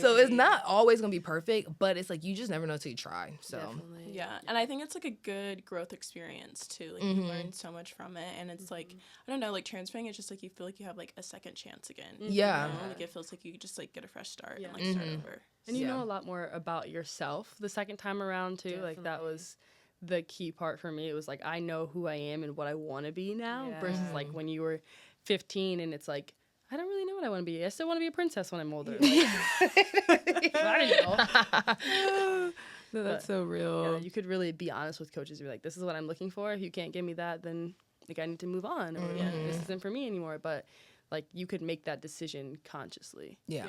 So it's not always gonna be perfect, but it's like you just never know till you try. So Definitely. Yeah, and I think it's like a good growth experience too. Like you learn so much from it, and it's like I don't know, like transferring, it's just like you feel like you have like a second chance again. Yeah. You know? Like it feels like you just like get a fresh start and like start over. And you know a lot more about yourself the second time around too. Definitely. Like that was the key part for me. It was like I know who I am and what I want to be now versus like when you were 15 and it's like I don't really know what I want to be. I still want to be a princess when I'm older. Like, I don't know. No, that's so real. Yeah, you could really be honest with coaches. You're like, this is what I'm looking for. If you can't give me that, then like I need to move on, or this isn't for me anymore. But like you could make that decision consciously. yeah.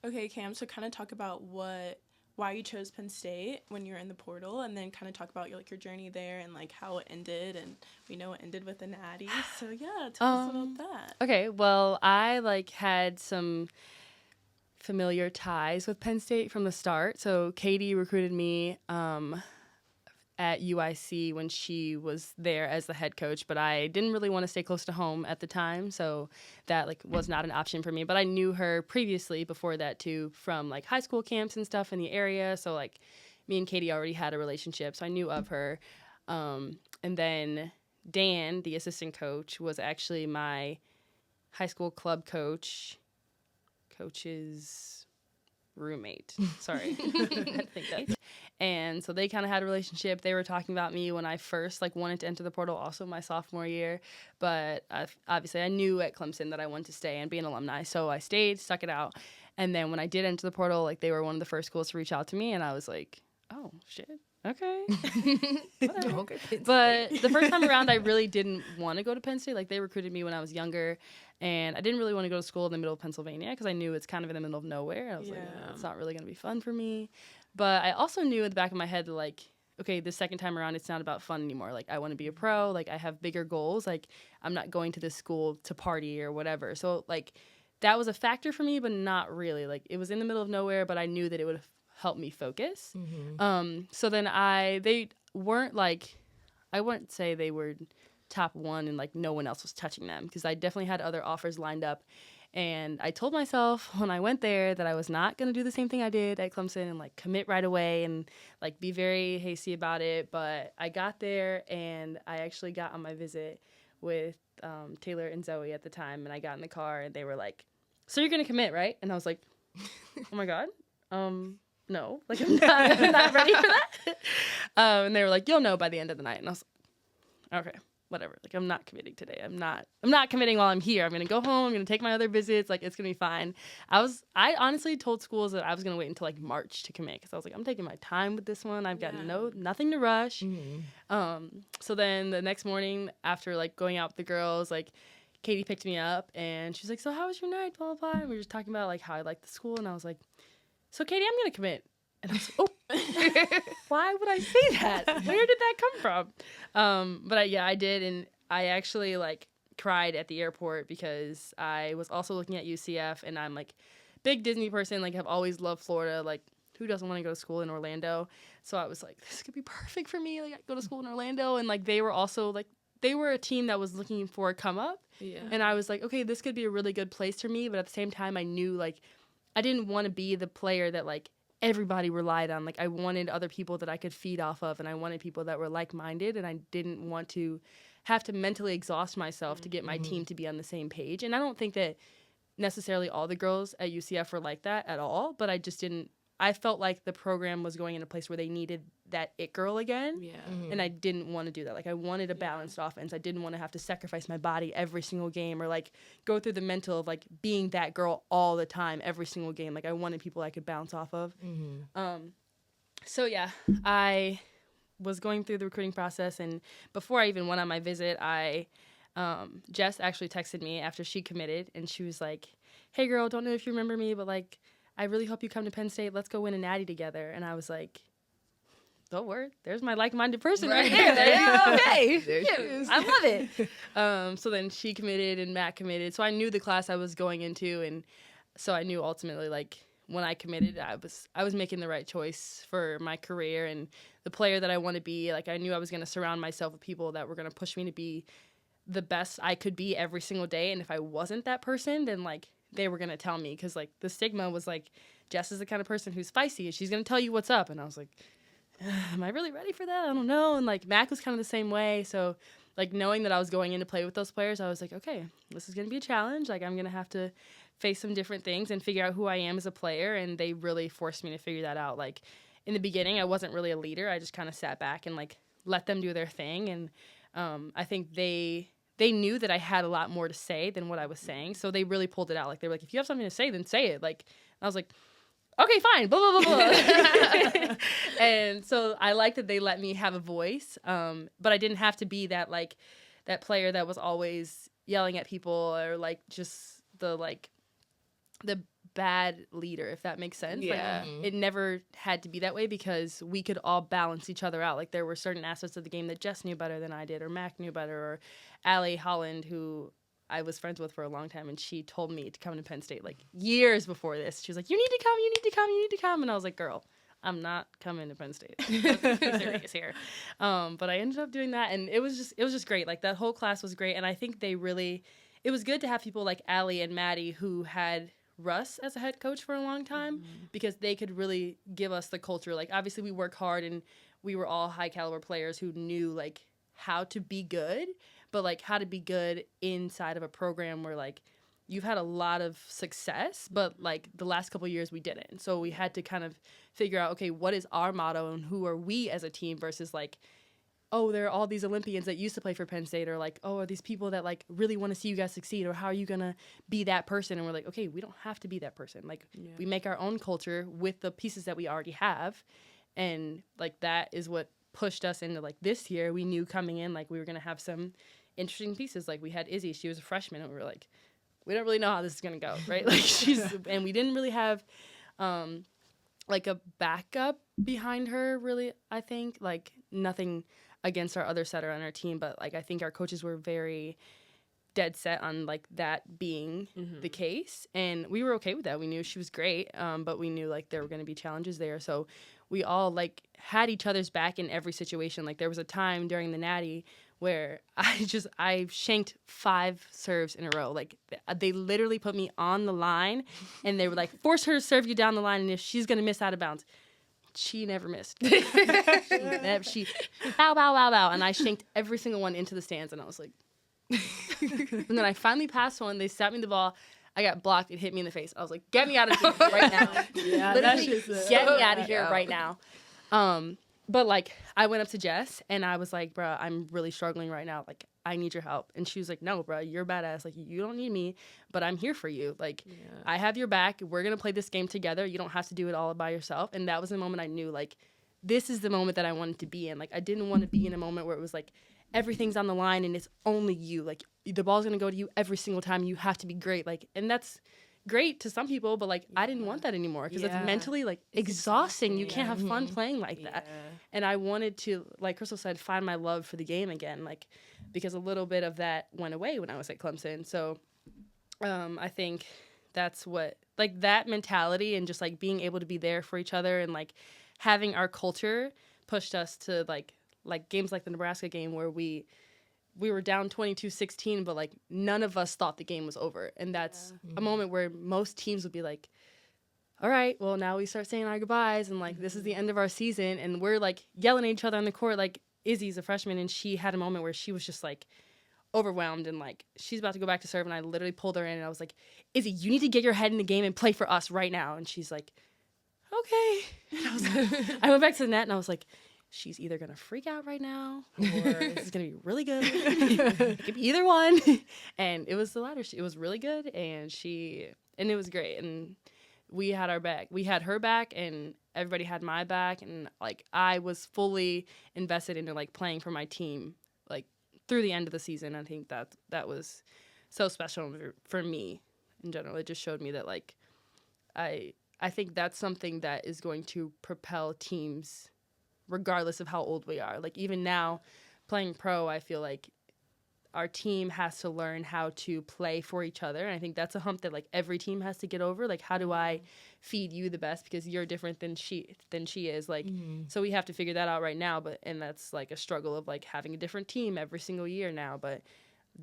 Okay, Cam, so kind of talk about why you chose Penn State when you were in the portal, and then kind of talk about your journey there and like how it ended. And we know it ended with an Natty, so yeah, tell us about that. Okay, well, I like had some familiar ties with Penn State from the start. So Katie recruited me at UIC when she was there as the head coach, but I didn't really want to stay close to home at the time, so that like was not an option for me. But I knew her previously before that too from like high school camps and stuff in the area, so like me and Katie already had a relationship, so I knew of her. And then Dan, the assistant coach, was actually my high school club coach's roommate. Sorry. I think that's. And so they kind of had a relationship. They were talking about me when I first like wanted to enter the portal, also my sophomore year. But obviously I knew at Clemson that I wanted to stay and be an alumni. So I stayed, stuck it out. And then when I did enter the portal, like they were one of the first schools to reach out to me. And I was like, oh, shit. Okay. Okay. But the first time around, I really didn't want to go to Penn State. Like, they recruited me when I was younger, and I didn't really want to go to school in the middle of Pennsylvania because I knew it's kind of in the middle of nowhere. I was like, it's not really going to be fun for me. But I also knew in the back of my head that, like, okay, the second time around, it's not about fun anymore. Like, I want to be a pro. Like, I have bigger goals. Like, I'm not going to this school to party or whatever. So, like, that was a factor for me, but not really. Like, it was in the middle of nowhere, but I knew that it would help me focus. So then they weren't like, I wouldn't say they were top one and like no one else was touching them, because I definitely had other offers lined up. And I told myself when I went there that I was not going to do the same thing I did at Clemson and like commit right away and like be very hasty about it. But I got there and I actually got on my visit with Taylor and Zoe at the time, and I got in the car and they were like, so you're going to commit, right? And I was like, oh my God. No, like I'm not ready for that. And they were like, you'll know by the end of the night. And I was like, okay, whatever. Like, I'm not committing today. I'm not committing while I'm here. I'm going to go home. I'm going to take my other visits. Like, it's going to be fine. I honestly told schools that I was going to wait until like March to commit, because I was like, I'm taking my time with this one. I've got nothing to rush. So then the next morning after like going out with the girls, like Katie picked me up and she's like, so how was your night? Blah, blah, blah. And we were just talking about like how I liked the school. And I was like, so Katie, I'm going to commit. And I was like, oh, why would I say that? Where did that come from? But I did. And I actually like cried at the airport because I was also looking at UCF, and I'm like big Disney person, like have always loved Florida. Like, who doesn't want to go to school in Orlando? So I was like, this could be perfect for me. Like, I go to school in Orlando. And like, they were also like, they were a team that was looking for a come up. Yeah. And I was like, okay, this could be a really good place for me. But at the same time, I knew like, I didn't want to be the player that like everybody relied on. Like, I wanted other people that I could feed off of, and I wanted people that were like-minded, and I didn't want to have to mentally exhaust myself to get my team to be on the same page. And I don't think that necessarily all the girls at UCF were like that at all, but I just didn't I felt like the program was going in a place where they needed that it girl again. Yeah. And I didn't want to do that. Like, I wanted a balanced offense. I didn't want to have to sacrifice my body every single game or, like, go through the mental of, like, being that girl all the time, every single game. Like, I wanted people I could bounce off of. So, yeah, I was going through the recruiting process. And before I even went on my visit, Jess actually texted me after she committed. And she was like, hey, girl, don't know if you remember me, but, like, I really hope you come to Penn State. Let's go win a natty together. And I was like, don't worry. There's my like-minded person right there. Okay. There she is. I love it. So then she committed and Matt committed. So I knew the class I was going into. And so I knew ultimately, like, when I committed, I was making the right choice for my career and the player that I want to be. Like, I knew I was going to surround myself with people that were going to push me to be the best I could be every single day. And if I wasn't that person, then, like, they were going to tell me. Because, like, the stigma was, like, Jess is the kind of person who's feisty and she's going to tell you what's up. And I was like, am I really ready for that? I don't know. And, like, Mac was kind of the same way. So, like, knowing that I was going in to play with those players, I was like, okay, this is going to be a challenge. Like, I'm going to have to face some different things and figure out who I am as a player. And they really forced me to figure that out. Like, in the beginning, I wasn't really a leader. I just kind of sat back and, like, let them do their thing. And I think they knew that I had a lot more to say than what I was saying. So they really pulled it out. Like, they were like, if you have something to say, then say it. Like, I was like, okay, fine, blah, blah, blah, blah. And so I liked that they let me have a voice. But I didn't have to be that, like, that player that was always yelling at people or, like, just the bad leader, if that makes sense. Yeah. Like, it never had to be that way because we could all balance each other out. Like, there were certain aspects of the game that Jess knew better than I did, or Mac knew better, or Allie Holland, who I was friends with for a long time, and she told me to come to Penn State, like, years before this. She was like, you need to come, you need to come, you need to come. And I was like, girl, I'm not coming to Penn State. Let's be serious here. But I ended up doing that, and it was just great. Like, that whole class was great, and I think it was good to have people like Allie and Maddie who had Russ as a head coach for a long time because they could really give us the culture. Like, obviously we work hard and we were all high caliber players who knew, like, how to be good, but, like, how to be good inside of a program where, like, you've had a lot of success, but, like, the last couple of years we didn't. So we had to kind of figure out, okay, what is our motto and who are we as a team versus, like, oh, there are all these Olympians that used to play for Penn State, or, like, oh, are these people that, like, really want to see you guys succeed, or how are you going to be that person? And we're like, okay, we don't have to be that person. Like, we make our own culture with the pieces that we already have. And, like, that is what pushed us into, like, this year. We knew coming in, like, we were going to have some interesting pieces. Like, we had Izzy. She was a freshman, and we were like, we don't really know how this is going to go, right? Like, and we didn't really have, like, a backup behind her, really, I think. Like, nothing against our other setter on our team, but, like, I think our coaches were very dead set on, like, that being the case, and we were okay with that. We knew she was great, but we knew, like, there were going to be challenges there, so we all, like, had each other's back in every situation. Like, there was a time during the natty where I shanked 5 serves in a row. Like, they literally put me on the line, and they were like, force her to serve you down the line, and if she's going to miss out of bounds. She never missed. She bow, bow, bow, bow. And I shanked every single one into the stands. And I was like, and then I finally passed one. They snapped me the ball. I got blocked. It hit me in the face. I was like, get me out of here right now. Literally, get me out of here right now. But, like, I went up to Jess and I was like, bruh, I'm really struggling right now. Like, I need your help. And she was like, no, bruh, you're badass. Like, you don't need me, but I'm here for you. Like, I have your back. We're going to play this game together. You don't have to do it all by yourself. And that was the moment I knew, like, this is the moment that I wanted to be in. Like, I didn't want to be in a moment where it was like, everything's on the line and it's only you. Like, the ball's going to go to you every single time. You have to be great. Like, and that's great to some people, but, like, I didn't want that anymore because it's mentally, like, exhausting. You can't have fun playing like that. And I wanted to, like Crystal said, find my love for the game again, like, because a little bit of that went away when I was at Clemson. So I think that's what, like, that mentality and just, like, being able to be there for each other and, like, having our culture pushed us to, like games like the Nebraska game where we were down 22-16, but, like, none of us thought the game was over. And that's a moment where most teams would be like, all right, well, now we start saying our goodbyes, and, like, this is the end of our season. And we're, like, yelling at each other on the court. Like, Izzy's a freshman, and she had a moment where she was just, like, overwhelmed, and, like, she's about to go back to serve, and I literally pulled her in, and I was like, Izzy, you need to get your head in the game and play for us right now. And she's like, okay. And I went back to the net and I was like, she's either going to freak out right now or this is going to be really good. It could be either one. And it was the latter. It was really good. And it was great. And we had our back. We had her back and everybody had my back. And like, I was fully invested into like playing for my team, like through the end of the season. I think that was so special for me in general. It just showed me that like, I think that's something that is going to propel teams regardless of how old we are. Like even now playing pro, I feel like our team has to learn how to play for each other. And I think that's a hump that like every team has to get over. Like, how do I feed you the best because you're different than she is? Like, so we have to figure that out right now. And that's like a struggle of like having a different team every single year now. But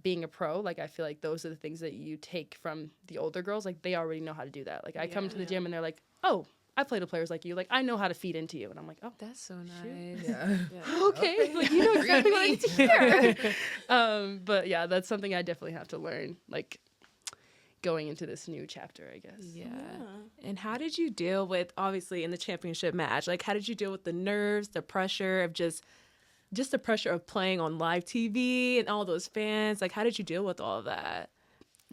being a pro, like I feel like those are the things that you take from the older girls. Like they already know how to do that. Like I come to the gym and they're like, oh, I played with players like you. Like, I know how to feed into you. And I'm like, oh. That's so nice. Yeah. Okay. Like, you know exactly what I need to hear. But, yeah, that's something I definitely have to learn, like, going into this new chapter, I guess. Yeah. And how did you deal with, obviously, in the championship match, like, how did you deal with the nerves, the pressure of just the pressure of playing on live TV and all those fans? Like, how did you deal with all of that?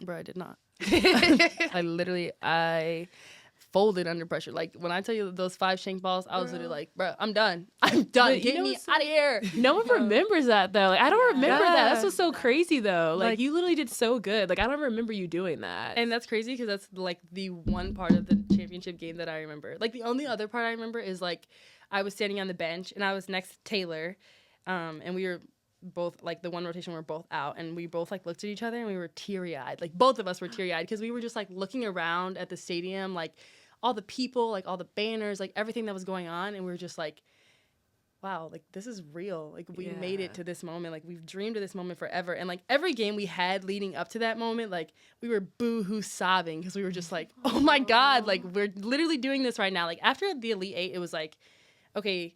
Bro, I did not. I folded under pressure. Like when I tell you those 5 shank balls, I was literally like, bro, I'm done. Get me out of here. No one remembers that though. Like I don't remember that. That's what's so crazy though. Like you literally did so good. Like I don't remember you doing that. And that's crazy because that's like the one part of the championship game that I remember. Like the only other part I remember is like I was standing on the bench and I was next to Taylor, and we were both like the one rotation we were both out and we both like looked at each other and we were teary-eyed. Like both of us were teary-eyed because we were just like looking around at the stadium, like all the people, like all the banners, like everything that was going on, and we were just like, wow, like this is real. Like we made it to this moment. Like we've dreamed of this moment forever. And like every game we had leading up to that moment, like we were boo-hoo sobbing because we were just like, oh my God, like we're literally doing this right now. Like after the Elite Eight, it was like, okay,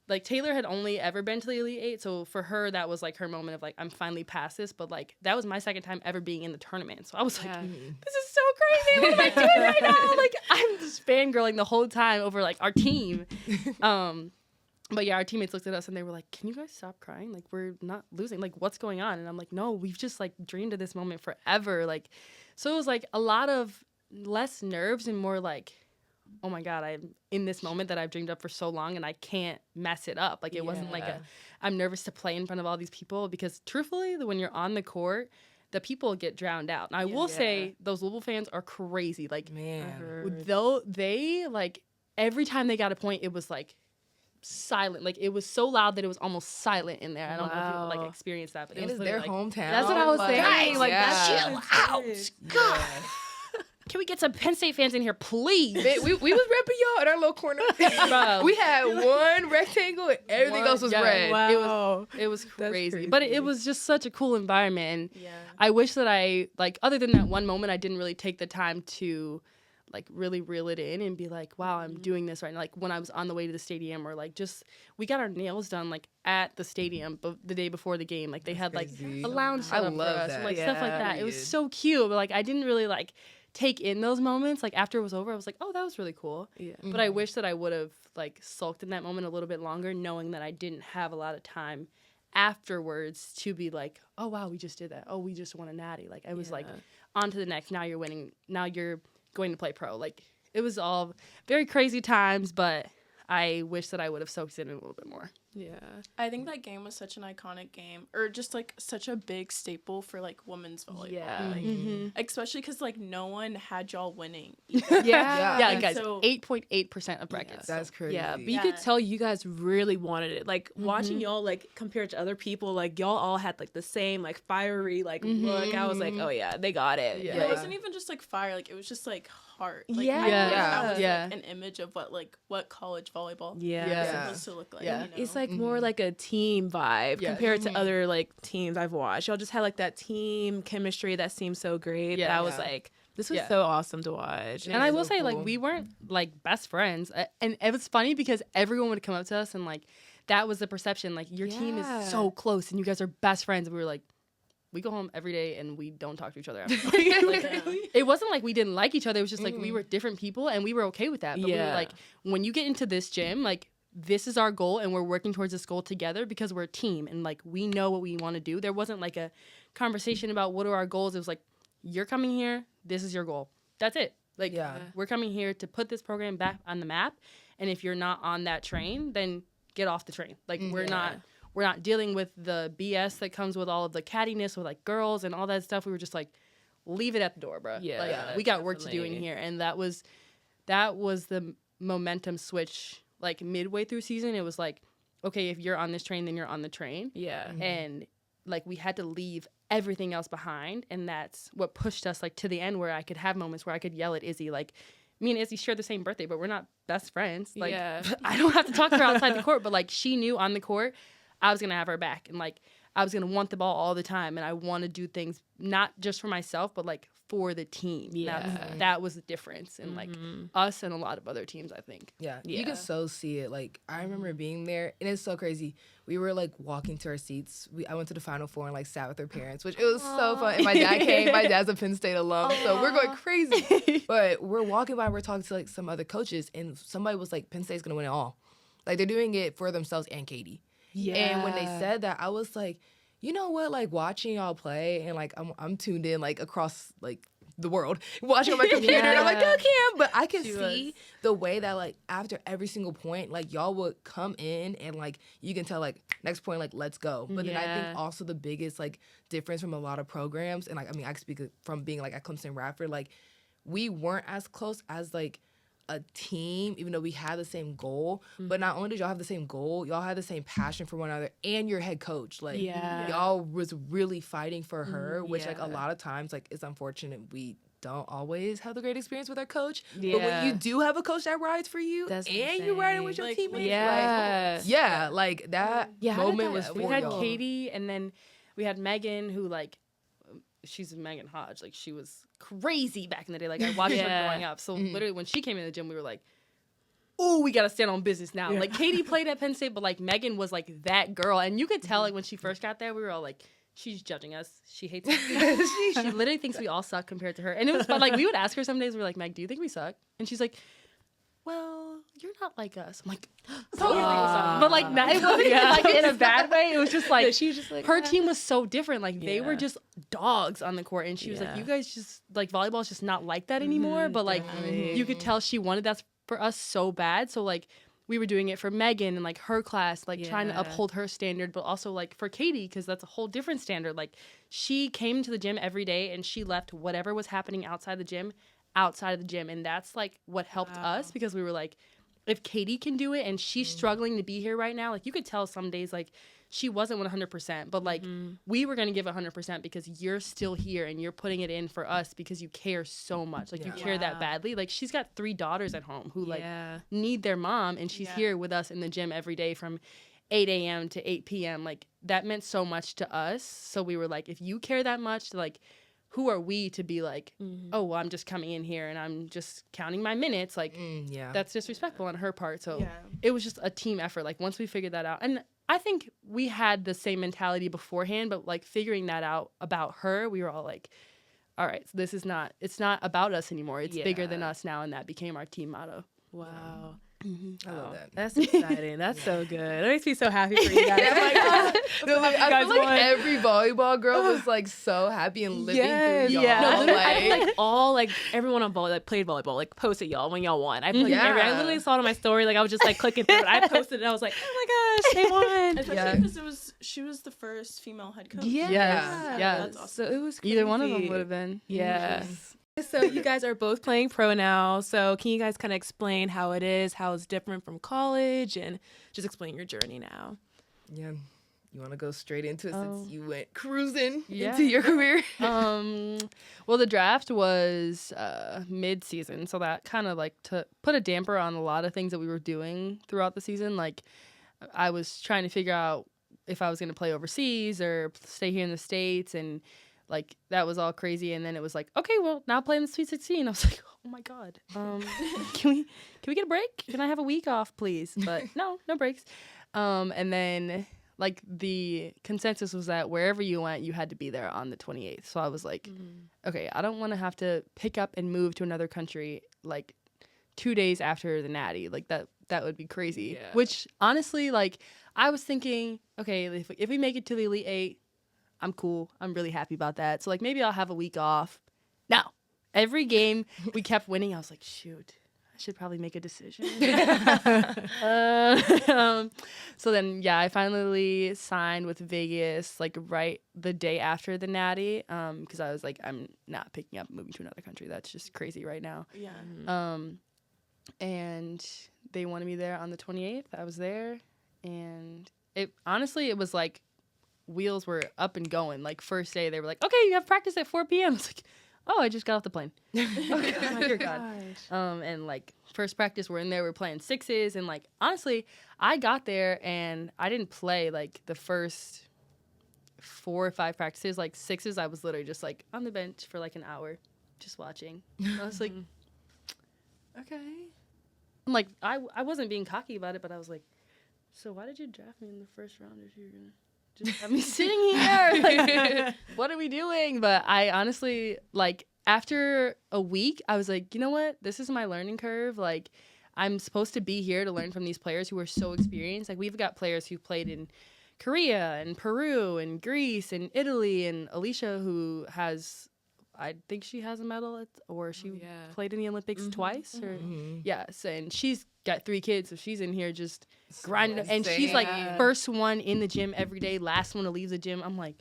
like Taylor had only ever been to the Elite Eight, so for her that was like her moment of like I'm finally past this. But like that was my second time ever being in the tournament, so I was like, this is so crazy. What am I doing right now? Like I'm just fangirling the whole time over like our team. But yeah, our teammates looked at us and they were like, can you guys stop crying? Like we're not losing. Like what's going on? And I'm like, no, we've just like dreamed of this moment forever. Like so it was like a lot of less nerves and more like, oh my God, I'm in this moment that I've dreamed up for so long and I can't mess it up. Like it wasn't like I'm nervous to play in front of all these people because truthfully, when you're on the court, the people get drowned out. And I will say those Louisville fans are crazy. Like, though they like every time they got a point, it was like silent. Like it was so loud that it was almost silent in there. I don't know if you like experienced that, but it was is their like, hometown. That's what I was saying. Like chill out. God. Can we get some Penn State fans in here, please? We was repping y'all in our little corner. We had one rectangle and everything else was red. Wow. It was crazy. But it was just such a cool environment. And I wish that I, like, other than that one moment, I didn't really take the time to, like, really reel it in and be like, wow, I'm doing this right now. Like, when I was on the way to the stadium or, like, just, we got our nails done, like, at the stadium the day before the game. Like, they had, like, a lounge set up for us. Or, like, stuff like that. It was so cute. But, like, I didn't really, like, take in those moments. Like after it was over, I was like, oh, that was really cool. But I wish that I would have like sulked in that moment a little bit longer, knowing that I didn't have a lot of time afterwards to be like, oh wow, we just did that. Oh, we just won a natty. Like I was like, on to the next. Now you're winning. Now you're going to play pro. Like it was all very crazy times, but I wish that I would have soaked it in a little bit more. I think that game was such an iconic game, or just like such a big staple for like women's volleyball. Like, especially because like no one had y'all winning. Guys, so 8.8% of brackets. That's crazy. Yeah, but you could tell you guys really wanted it. Like watching y'all like compared to other people, like y'all all had like the same like fiery like look. I was like, oh yeah, they got it. It wasn't even just like fire, like it was just like heart. Like, that was like, an image of what college volleyball is supposed to look like. You know? It's like more like a team vibe compared to other like teams I've watched. Y'all just had like that team chemistry that seemed so great. That I was like, this was so awesome to watch. And I will say, like, we weren't like best friends, and it was funny because everyone would come up to us and like that was the perception, like your team is so close and you guys are best friends, and we were like, we go home every day and we don't talk to each other after. It wasn't like we didn't like each other. It was just like we were different people and we were okay with that. But we were like, when you get into this gym, like, this is our goal and we're working towards this goal together because we're a team and like we know what we want to do. There wasn't like a conversation about what are our goals. It was like, you're coming here, this is your goal. That's it. Like, we're coming here to put this program back on the map. And if you're not on that train, then get off the train. Like, we're not dealing with the BS that comes with all of the cattiness with like girls and all that stuff. We were just like, leave it at the door, bro. Yeah, like, we got work to do in here. And that was the momentum switch. Like, midway through season, it was like, okay, if you're on this train, then you're on the train. Yeah. And, like, we had to leave everything else behind. And that's what pushed us, like, to the end where I could have moments where I could yell at Izzy. Like, me and Izzy share the same birthday, but we're not best friends. Like, I don't have to talk to her outside the court. But, like, she knew on the court I was going to have her back. And, like, I was going to want the ball all the time. And I want to do things not just for myself, but, like, for the team. Yeah. That was the difference in, like, us and a lot of other teams, I think. Yeah, you can so see it. Like, I remember being there, and it's so crazy. We were, like, walking to our seats. I went to the Final Four and, like, sat with our parents, which it was so fun. And my dad came. My dad's a Penn State alum, so we're going crazy. But we're walking by, we're talking to, like, some other coaches, and somebody was like, Penn State's going to win it all. Like, they're doing it for themselves and Katie. Yeah. And when they said that, I was like, you know what, like, watching y'all play, and, like, I'm tuned in, like, across, like, the world, watching on my computer, and I'm like, go Cam! But I can see the way that, like, after every single point, like, y'all would come in, and, like, you can tell, like, next point, like, let's go. But then I think also the biggest, like, difference from a lot of programs, and, like, I mean, I speak from being, like, at Clemson Radford, like, we weren't as close as, like, a team, even though we had the same goal. But not only did y'all have the same goal, y'all had the same passion for one another, and your head coach. Like, y'all was really fighting for her, which, like, a lot of times, like, it's unfortunate we don't always have the great experience with our coach. But when you do have a coach that rides for you, and you're riding with your teammates, like that moment was for we had y'all. Katie, and then we had Megan, who, like, she's Megan Hodge. Like, she was crazy back in the day. Like, I watched her growing up. So literally when she came in the gym, we were like, oh, we got to stand on business now. Like, Katie played at Penn State, but, like, Megan was, like, that girl. And you could tell, like, when she first got there, we were all like, she's judging us. She hates us. She literally thinks we all suck compared to her. And it was fun. Like, we would ask her some days, we were like, Meg, do you think we suck? And she's like, well, you're not like us. I'm like, but, like, not like, in a bad way. It was just like, she was just like, her team was so different. Like, they were just dogs on the court. And she was like, you guys just, like, volleyball is just not like that anymore. But, like, you could tell she wanted that for us so bad. So, like, we were doing it for Megan and, like, her class, like, trying to uphold her standard, but also, like, for Katie, because that's a whole different standard. Like, she came to the gym every day and she left whatever was happening outside the gym. And that's, like, what helped us, because we were like, if Katie can do it and she's struggling to be here right now, like, you could tell some days, like, she wasn't 100%, but, like, we were going to give 100% because you're still here and you're putting it in for us because you care so much. Like, you care that badly. Like, she's got 3 daughters at home who, like, need their mom, and she's here with us in the gym every day from 8 a.m. to 8 p.m. Like, that meant so much to us. So we were like, if you care that much, like, who are we to be like, oh, well, I'm just coming in here and I'm just counting my minutes? Like, that's disrespectful on her part. So it was just a team effort. Like, once we figured that out, and I think we had the same mentality beforehand, but, like, figuring that out about her, we were all like, all right, so this is not, it's not about us anymore. It's bigger than us now. And that became our team motto. Wow. I love that. That's exciting. That's so good. It makes me so happy for you guys. I feel like every volleyball girl was, like, so happy and living through y'all. No, like everyone on volleyball, like, played volleyball, like, posted y'all when y'all won. I literally saw it on my story. Like, I was just, like, clicking through it. I posted it. I was like, oh my gosh, they won. Especially because she was the first female head coach. Yeah. That's awesome. So it was crazy. Either one of them would have been. Yeah. So you guys are both playing pro now. So can you guys kind of explain how it is, how it's different from college, and just explain your journey now? Yeah. You want to go straight into it since you went cruising into your career? Well, the draft was mid-season, so that kind of, like, put a damper on a lot of things that we were doing throughout the season. Like, I was trying to figure out if I was going to play overseas or stay here in the States, and, like, that was all crazy. And then it was like, okay, well, now playing the Sweet 16. I was like, oh my God, can we get a break? Can I have a week off, please? But no breaks. And then, like the consensus was that wherever you went, you had to be there on the 28th. So I was like, okay, I don't want to have to pick up and move to another country like 2 days after the Natty. Like that would be crazy. Yeah. Which honestly, like I was thinking, okay, if we make it to the Elite Eight, I'm cool. I'm really happy about that. So like maybe I'll have a week off. No, every game we kept winning. I was like, shoot. Should probably make a decision. So then, yeah, I finally signed with Vegas like right the day after the Natty because I was like, I'm not picking up moving to another country. That's just crazy right now. Yeah. And they wanted me there on the 28th. I was there, and it was like wheels were up and going. Like first day, they were like, okay, you have practice at 4 p.m. I was like, oh, I just got off the plane. Okay. Oh, dear God. And like first practice, we're in there, we're playing sixes, and like honestly, I got there and I didn't play like the first 4 or 5 practices. Like sixes, I was literally just like on the bench for like an hour, just watching. I was like, okay. I'm like, I wasn't being cocky about it, but I was like, so why did you draft me in the first round if you're gonna just have me sitting here? Like, what are we doing? But I honestly, like, after a week, I was like, you know what? This is my learning curve. Like, I'm supposed to be here to learn from these players who are so experienced. Like, we've got players who played in Korea and Peru and Greece and Italy, and Alicia, who has, I think she has a medal, or she played in the Olympics twice. Or yes, and she's got 3 kids, so she's in here just grinding. And she's like first one in the gym every day, last one to leave the gym. I'm like,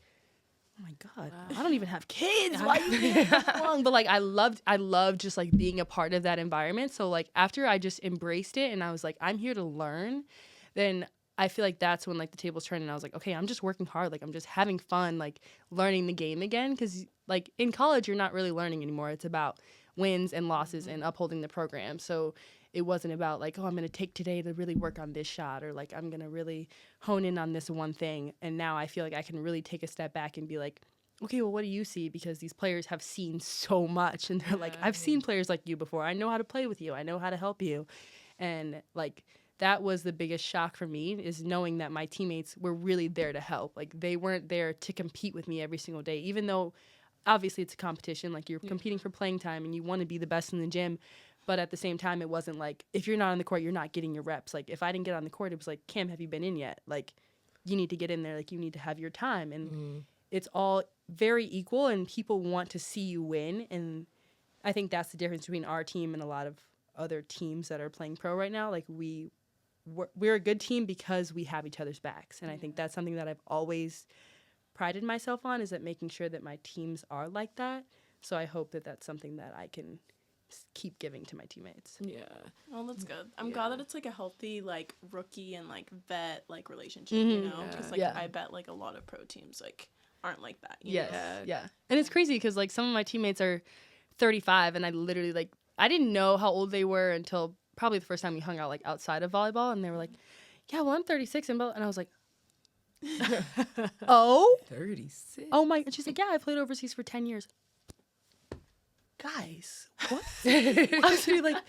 oh my God, I don't even have kids. Why are you being so long? But like, I loved just like being a part of that environment. So like after I just embraced it and I was like, I'm here to learn, then I feel like that's when like the tables turned and I was like, okay, I'm just working hard. Like I'm just having fun, like learning the game again. Cause like in college, you're not really learning anymore. It's about wins and losses and upholding the program. So it wasn't about like, oh, I'm going to take today to really work on this shot, or like I'm going to really hone in on this one thing. And now I feel like I can really take a step back and be like, okay, well, what do you see? Because these players have seen so much, and they're like, I've seen players like you before. I know how to play with you. I know how to help you. And like, that was the biggest shock for me, is knowing that my teammates were really there to help. Like they weren't there to compete with me every single day, even though obviously it's a competition. Like you're competing for playing time and you want to be the best in the gym. But at the same time, it wasn't like, if you're not on the court, you're not getting your reps. Like, if I didn't get on the court, it was like, Cam, have you been in yet? Like, you need to get in there. Like, you need to have your time. And it's all very equal, and people want to see you win. And I think that's the difference between our team and a lot of other teams that are playing pro right now. Like, we're a good team because we have each other's backs. And I think that's something that I've always prided myself on, is that making sure that my teams are like that. So I hope that that's something that I can keep giving to my teammates. Yeah. Well, that's good. I'm glad that it's like a healthy like rookie and like vet like relationship, you know, because like I bet like a lot of pro teams like aren't like that. Yeah. And it's crazy because like some of my teammates are 35, and I literally like, I didn't know how old they were until probably the first time we hung out like outside of volleyball, and they were like, yeah, well, I'm 36 and I was like, oh, 36. Oh my, and she's like, yeah, I played overseas for 10 years. Guys, what? I was really like,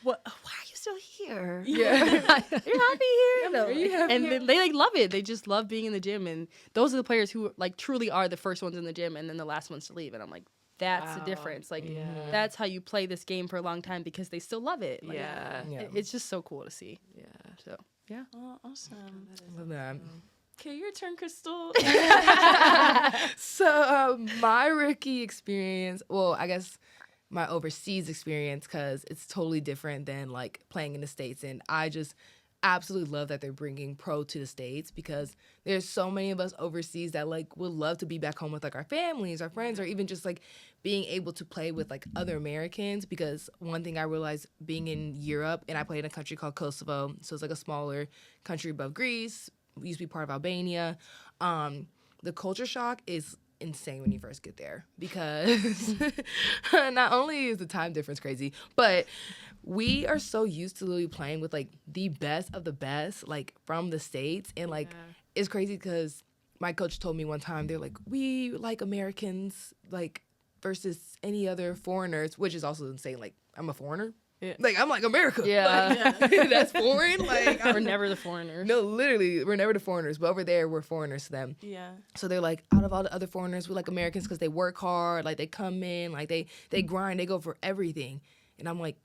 what? Why are you still here? Yeah. You're happy here? No. Are you happy And here? they like love it. They just love being in the gym. And those are the players who like truly are the first ones in the gym and then the last ones to leave. And I'm like, that's the difference. Like, that's how you play this game for a long time, because they still love it. Like, it's just so cool to see. Yeah. So, yeah. Oh, awesome. Love that. Okay, your turn, Crystal. So my rookie experience, well, I guess my overseas experience, because it's totally different than like playing in the States. And I just absolutely love that they're bringing pro to the States, because there's so many of us overseas that like would love to be back home with like our families, our friends, or even just like being able to play with like other Americans. Because one thing I realized being in Europe, and I played in a country called Kosovo, so it's like a smaller country above Greece, used to be part of Albania. The culture shock is insane when you first get there, because not only is the time difference crazy, but we are so used to literally playing with like the best of the best, like from the States. And like it's crazy because my coach told me one time, they're like, we like Americans like versus any other foreigners, which is also insane. Like, I'm a foreigner. Yeah. Like, I'm like, America. Yeah. Like, that's foreign. Like, We're never the foreigners. No, literally, we're never the foreigners. But over there, we're foreigners to them. Yeah. So they're like, out of all the other foreigners, we're like Americans because they work hard. Like, they come in, like, they grind, they go for everything. And I'm like,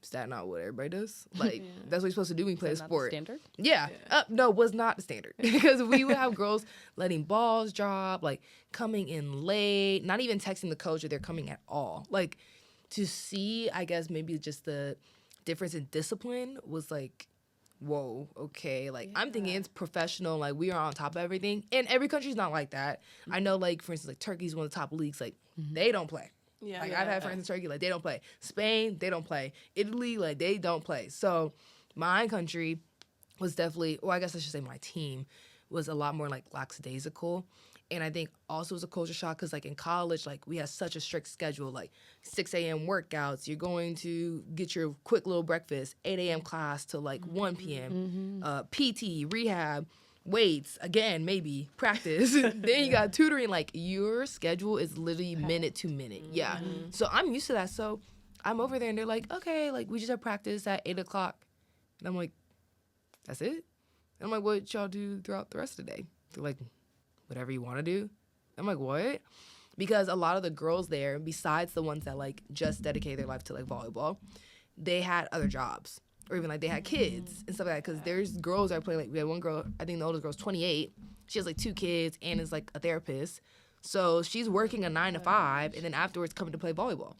is that not what everybody does? Like, that's what you're supposed to do when you play a sport. Standard? Yeah. No, was not the standard. Because we would have girls letting balls drop, like, coming in late, not even texting the coach if they're coming at all. Like, to see, I guess, maybe just the difference in discipline was like, whoa, okay. Like, I'm thinking it's professional. Like, we are on top of everything. And every country's not like that. I know, like, for instance, like, Turkey's one of the top leagues. Like, they don't play. Yeah. Like, I've had friends in Turkey, like, they don't play. Spain, they don't play. Italy, like, they don't play. So my country was definitely, or I guess I should say my team, was a lot more, like, lackadaisical. And I think also it was a culture shock because, like, in college, like, we had such a strict schedule, like 6 a.m. workouts. You're going to get your quick little breakfast, 8 a.m. class till, like, 1 p.m., PT, rehab, weights, again, maybe, practice. Then you got tutoring. Like, your schedule is literally minute to minute. Yeah. So I'm used to that. So I'm over there, and they're like, okay, like, we just have practice at 8 o'clock. And I'm like, that's it? And I'm like, what y'all do throughout the rest of the day? They're like, whatever you want to do. I'm like, what? Because a lot of the girls there, besides the ones that, like, just dedicated their life to, like, volleyball, they had other jobs. Or even, like, they had kids and stuff like that. Because there's girls that play, like, we had one girl, I think the oldest girl's 28. She has, like, 2 kids and is, like, a therapist. So she's working a 9 to 5 and then afterwards coming to play volleyball.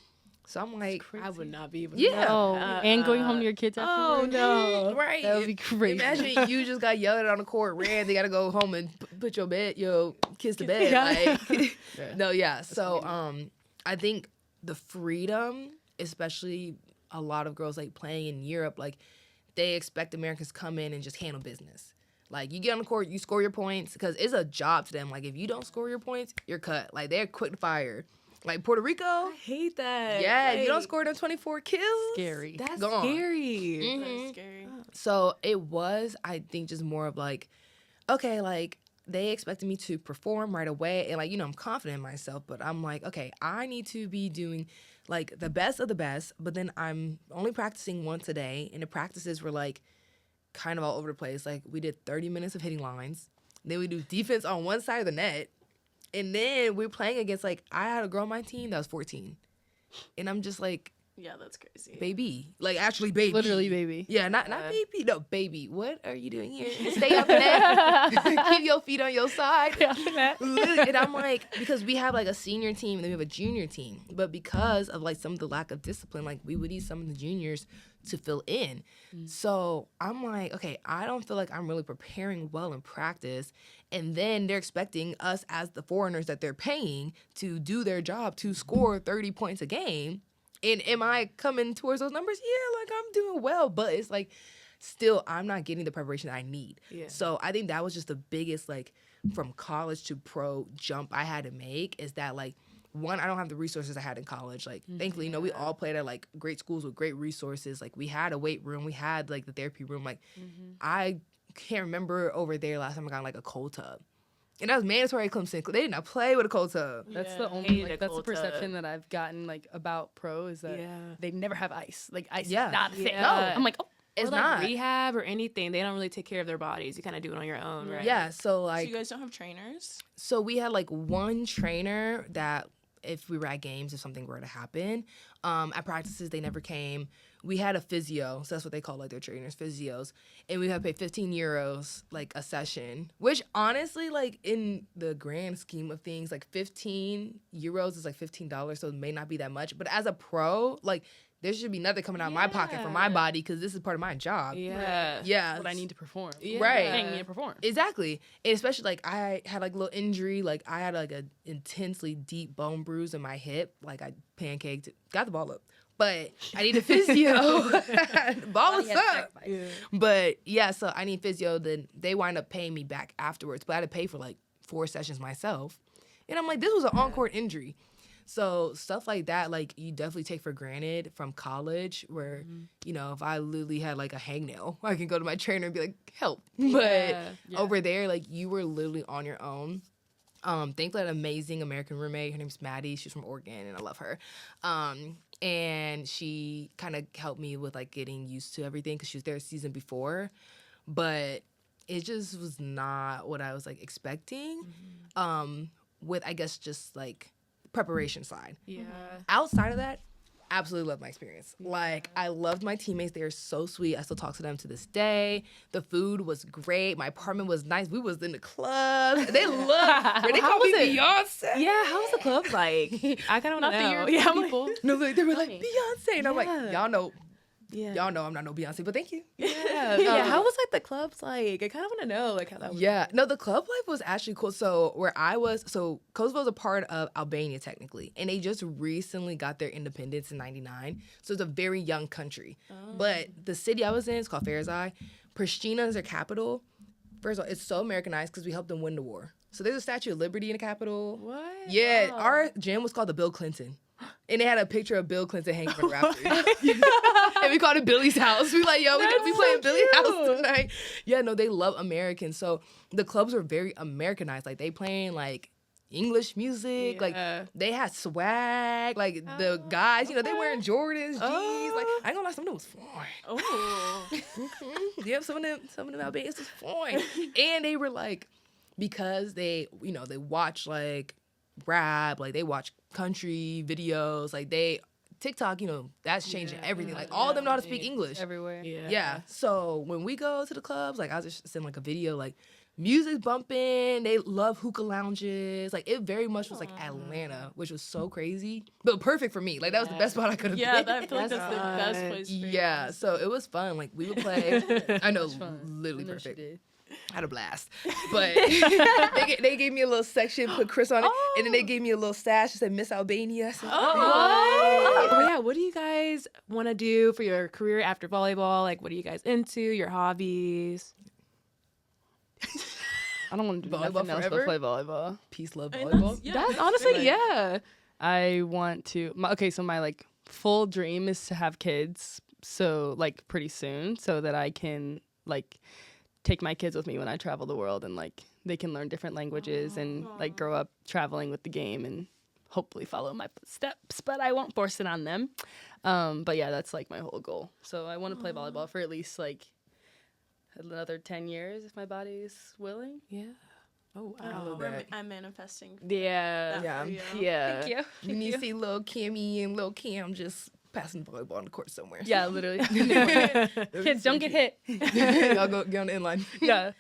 So I'm like, I would not be able to. Yeah. Oh, and going home to your kids afterwards? no. right. That would be crazy. Imagine you just got yelled at on the court, ran, they got to go home and put your kids to bed. Like, no, yeah. So I think the freedom, especially a lot of girls, like, playing in Europe, like, they expect Americans to come in and just handle business. Like, you get on the court, you score your points, because it's a job to them. Like, if you don't score your points, you're cut. Like, they're quick to fire. Like, Puerto Rico, I hate that. yeah, like, you don't score them 24 kills. Scary. That's gone. scary. That's scary. So it was, I think, just more of like, okay, like, they expected me to perform right away. And, like, you know, I'm confident in myself, but I'm like, okay, I need to be doing, like, the best of the best. But then I'm only practicing once a day. And the practices were, like, kind of all over the place. Like, we did 30 minutes of hitting lines. Then we do defense on one side of the net. And then we're playing against, like, I had a girl on my team that was 14. And I'm just like, Yeah, that's crazy. baby. Like, actually, baby. Literally baby. Yeah, not baby. No, baby. What are you doing here? Stay up in that. Keep your feet on your side. Literally. And I'm like, because we have, like, a senior team and then we have a junior team. But because of, like, some of the lack of discipline, like, we would need some of the juniors to fill in. So I'm like, okay, I don't feel like I'm really preparing well in practice. And then they're expecting us as the foreigners that they're paying to do their job to score 30 points a game. And am I coming towards those numbers? Yeah, like, I'm doing well. But it's like, still, I'm not getting the preparation that I need. Yeah. So I think that was just the biggest, like, from college to pro jump I had to make is that, like, one, I don't have the resources I had in college. Like, thankfully, you know, we all played at, like, great schools with great resources. Like, we had a weight room. We had, like, the therapy room. Like, I can't remember over there last time I got, like, a cold tub. And that was mandatory at Clemson. They did not play with a cold tub. That's Yeah. the only, Hated like, a that's the cold perception tub. that I've gotten, like, about pro is that Yeah. they never have ice. Like, ice Yeah. is not a thing. Yeah. No. I'm like, oh, It's or, like, not. rehab or anything. They don't really take care of their bodies. You kind of do it on your own, right? Yeah, so, So like, you guys don't have trainers? so we had, like, one trainer that if we were at games, if something were to happen, at practices, they never came. We had a physio, so that's what they call, like, their trainers, physios. And we had to pay 15 euros, like, a session, which honestly, like, in the grand scheme of things, like, 15 euros is like $15, so it may not be that much. But as a pro, like, there should be nothing coming out of my pocket for my body because this is part of my job. Yeah. Yeah. what I need to perform. Yeah. Right. Paying me to perform. Exactly. And especially, like, I had, like, a little injury. Like, I had, like, an intensely deep bone bruise in my hip. Like, I pancaked, got the ball up. But I need a physio. Ball was up. Yeah. But, yeah, so I need physio. Then they wind up paying me back afterwards. But I had to pay for, like, 4 sessions myself. And I'm like, this was an on-court injury. So stuff like that, like, you definitely take for granted from college where, you know, if I literally had, like, a hangnail, I can go to my trainer and be like, help. But over there, like, you were literally on your own. Thankfully, I had an amazing American roommate. Her name's Maddie. She's from Oregon, and I love her. and she kind of helped me with like getting used to everything because she was there a season before, but it just was not what I was like expecting. With I guess just like preparation side. Yeah. Outside of that, absolutely loved my experience. Like, I loved my teammates. They are so sweet. I still talk to them to this day. The food was great. My apartment was nice. We was in the club. They loved it. They called me Beyonce. Yeah, how was the club like? I kind of want to know. Yeah, people. No, they were like, Beyonce. And I'm like, Yeah. y'all know I'm not no Beyonce, but thank you. Yeah. Yeah. How was like the clubs like? I kind of want to know like how that was. Yeah, no, the club life was actually cool. So where I was, so Kosovo is a part of Albania technically, and they just recently got their independence in '99. So it's a very young country. But the city I was in is called Ferizaj. Pristina is their capital. First of all, it's so Americanized because we helped them win the war. So there's a Statue of Liberty in the capital. What? Yeah, Wow. our gym was called the Bill Clinton. And they had a picture of Bill Clinton hanging from the rafters. And we called it Billy's house. We like, yo, we playing Billy's house tonight. Yeah, no, they love Americans. So the clubs were very Americanized. Like, they playing, like, English music. Yeah. Like, they had swag. Like, the guys, you know, they wearing Jordans, jeans. Like, I ain't gonna lie, some of them was foreign. Oh. Yeah, some of them Albanians was foreign. And they were, like, because they, you know, they watch, like, rap, like, they watch country videos, like, TikTok, you know, that's changing everything. Like, all of them know how to speak English. everywhere. Yeah. So when we go to the clubs, like, I'll just send like a video, like, music's bumping. They love hookah lounges. Like, it very much was like Atlanta, which was so crazy, but perfect for me. Like, that was the best spot I could have Yeah, been. I feel like that's the best place for you. Yeah. So it was fun. Like, we would play. I know, fun. literally I know she perfect. did. I had a blast. But they gave me a little section, put Chris on it, and then they gave me a little stash that said Miss Albania. I said, Oh yeah. What do you guys want to do for your career after volleyball? Like, what are you guys into? Your hobbies? I don't want to do Volleyball nothing else forever? but play volleyball. peace, love, And volleyball. That's honestly, yeah. I want to. So my like full dream is to have kids. So like pretty soon, so that I can like take my kids with me when I travel the world, and like they can learn different languages and like grow up traveling with the game and hopefully follow my footsteps. But I won't force it on them. But yeah, that's like my whole goal. So I want to play volleyball for at least like another 10 years if my body's willing. Yeah. Oh wow. love that. I'm manifesting. Yeah. Yeah. For you. Yeah. Thank you. You need to see little Kimmy and little Cam just passing the volleyball on the court somewhere. Yeah, literally. Kids, don't get hit. Y'all go get on the inline. Yeah.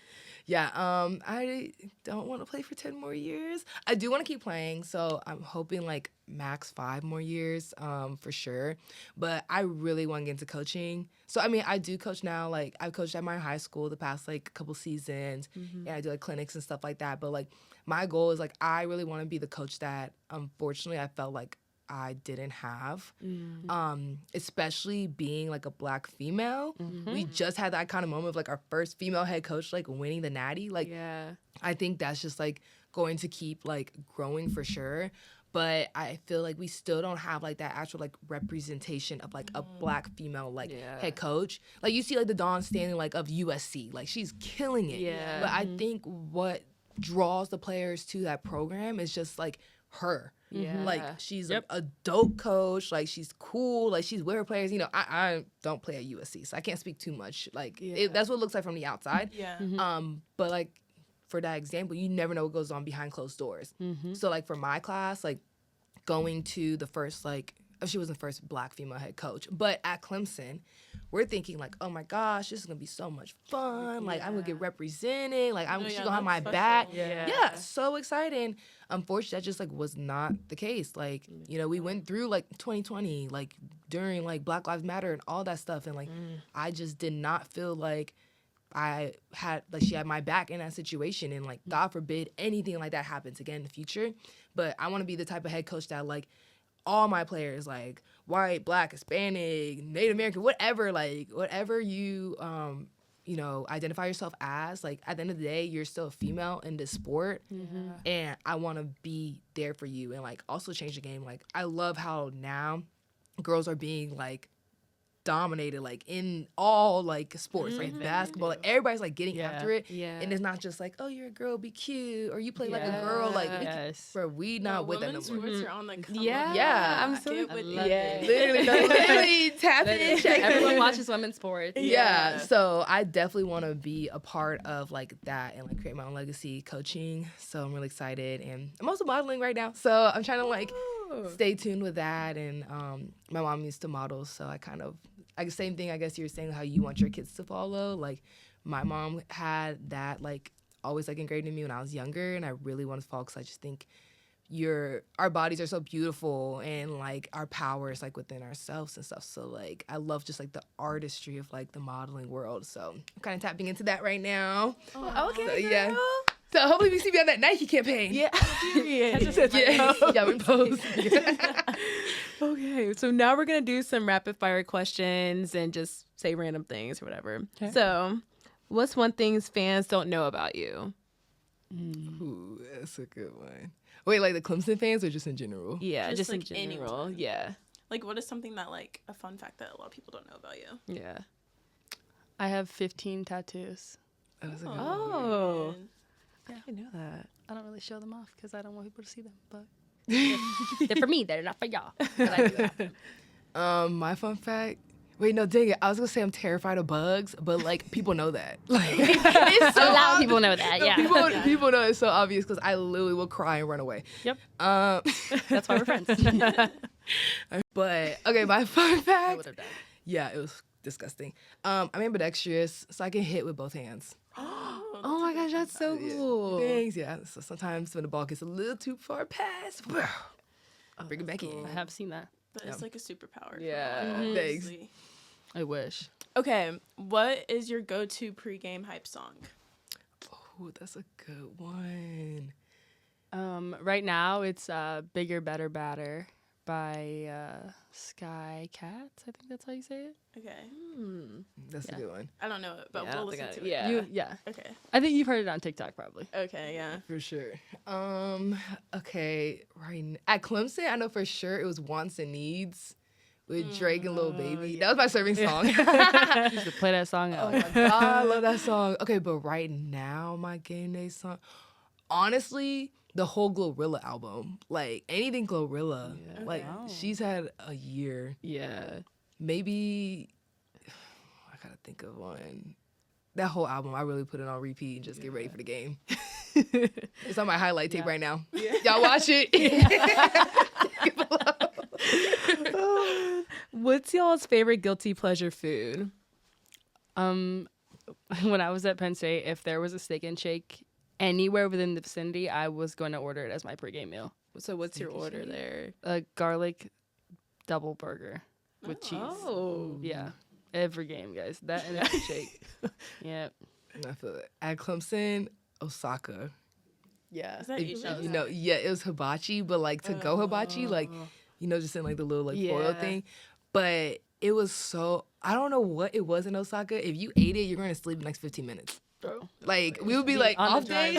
Yeah, I don't want to play for 10 more years. I do want to keep playing, so I'm hoping like max 5 more years, for sure. But I really want to get into coaching. So, I mean, I do coach now. Like, I've coached at my high school the past like couple seasons, and I do like clinics and stuff like that. But like, my goal is like, I really want to be the coach that, unfortunately, I felt like I didn't have, especially being like a Black female. We just had that kind of moment of like our first female head coach like winning the Natty. Like, Yeah. I think that's just like going to keep like growing for sure. But I feel like we still don't have like that actual like representation of like a Black female like head coach. Like, you see like the Dawn Stanley like of USC, like she's killing it. Yeah. But I think what draws the players to that program is just like her. Yeah. Like, she's a dope coach. Like, she's cool. Like, she's with her players. You know, I don't play at USC, so I can't speak too much. Like, that's what it looks like from the outside. Yeah. But, like, for that example, you never know what goes on behind closed doors. So, like, for my class, like, going to the first, like, she wasn't the first Black female head coach, but at Clemson, we're thinking, like, oh, my gosh, this is going to be so much fun. Like, I'm going to get represented. Like, she's going to have my that's back. special. Yeah, so exciting. Unfortunately, that just, like, was not the case. Like, you know, we went through, like, 2020, like, during, like, Black Lives Matter and all that stuff. And, like, I just did not feel like I had, like, she had my back in that situation. And, like, God forbid anything like that happens again in the future. But I want to be the type of head coach that, like, all my players, like, white, Black, Hispanic, Native American, whatever, like, whatever you, you know, identify yourself as, like, at the end of the day, you're still a female in this sport, and I want to be there for you and, like, also change the game. Like, I love how now girls are being, like, dominated, like in all like sports, like basketball, like everybody's like getting after it, and it's not just like, oh, you're a girl, be cute, or you play like a girl, like bro, we not with that no more. Sports are on the come I'm so literally tap in, check. Everyone watches women's sports. Yeah, so I definitely want to be a part of like that and like create my own legacy coaching. So I'm really excited, and I'm also modeling right now, so I'm trying to like stay tuned with that. And my mom used to model, so I kind of same thing. I guess you were saying how you want your kids to follow. Like my mom had that like always like ingrained in me when I was younger, and I really want to follow because I just think our bodies are so beautiful, and like our power is like within ourselves and stuff. So like I love just like the artistry of like the modeling world. So I'm kind of tapping into that right now. Okay, so, yeah. So hopefully we see me on that Nike campaign. Yeah. Yeah, we post. Okay, so now we're going to do some rapid fire questions and just say random things or whatever. Okay. So what's one thing fans don't know about you? Ooh, that's a good one. Wait, like the Clemson fans or just in general? Yeah, just like in general. Anyone. Yeah. Like, what is something that, like, a fun fact that a lot of people don't know about you? Yeah. I have 15 tattoos. That's a good one. Yeah. I know that. I don't really show them off because I don't want people to see them, but they're for me. They're not for y'all. But I do have them. My fun fact. Wait, no, dang it. I was gonna say I'm terrified of bugs, but like people know that. Like it's so a lot of people know that. Yeah. People know it's so obvious because I literally will cry and run away. Yep. That's why we're friends. But okay, my fun fact. Yeah, it was disgusting. I'm ambidextrous, so I can hit with both hands. Oh my gosh, that's so cool. Thanks. Yeah. So sometimes when the ball gets a little too far past, bring it back in. I have seen that. But it's like a superpower. Yeah. Thanks. I wish. Okay, what is your go-to pregame hype song? Oh, that's a good one. Right now it's Bigger, Better, Badder by Sky Cats. I think that's how you say it. Okay. That's a good one. I don't know it, but we'll listen to it. Yeah. Yeah. Okay. I think you've heard it on TikTok probably. Okay, yeah. For sure. Okay, at Clemson, I know for sure it was Wants and Needs with Drake and Lil Baby. That was my serving song. You should play that song out. Oh my God, I love that song. Okay, but right now, my game day song, honestly, the whole Glorilla album, like anything Glorilla, like she's had a year. Yeah. Maybe, I gotta think of one. That whole album, I really put it on repeat and just get ready for the game. It's on my highlight tape right now. Y'all watch it. What's y'all's favorite guilty pleasure food? When I was at Penn State, if there was a Steak and Shake anywhere within the vicinity, I was going to order it as my pregame meal. So what's your order there? A garlic double burger with cheese. Oh. Yeah. Every game, guys. That and a shake. Yeah. I feel it. At Clemson, Osaka. Yeah. Is that Asian? It was hibachi, but like to go hibachi, like, just in like the little like foil thing. But it was so, I don't know what it was in Osaka. If you ate it, you're going to sleep the next 15 minutes. Bro. Like, we would be like, off day.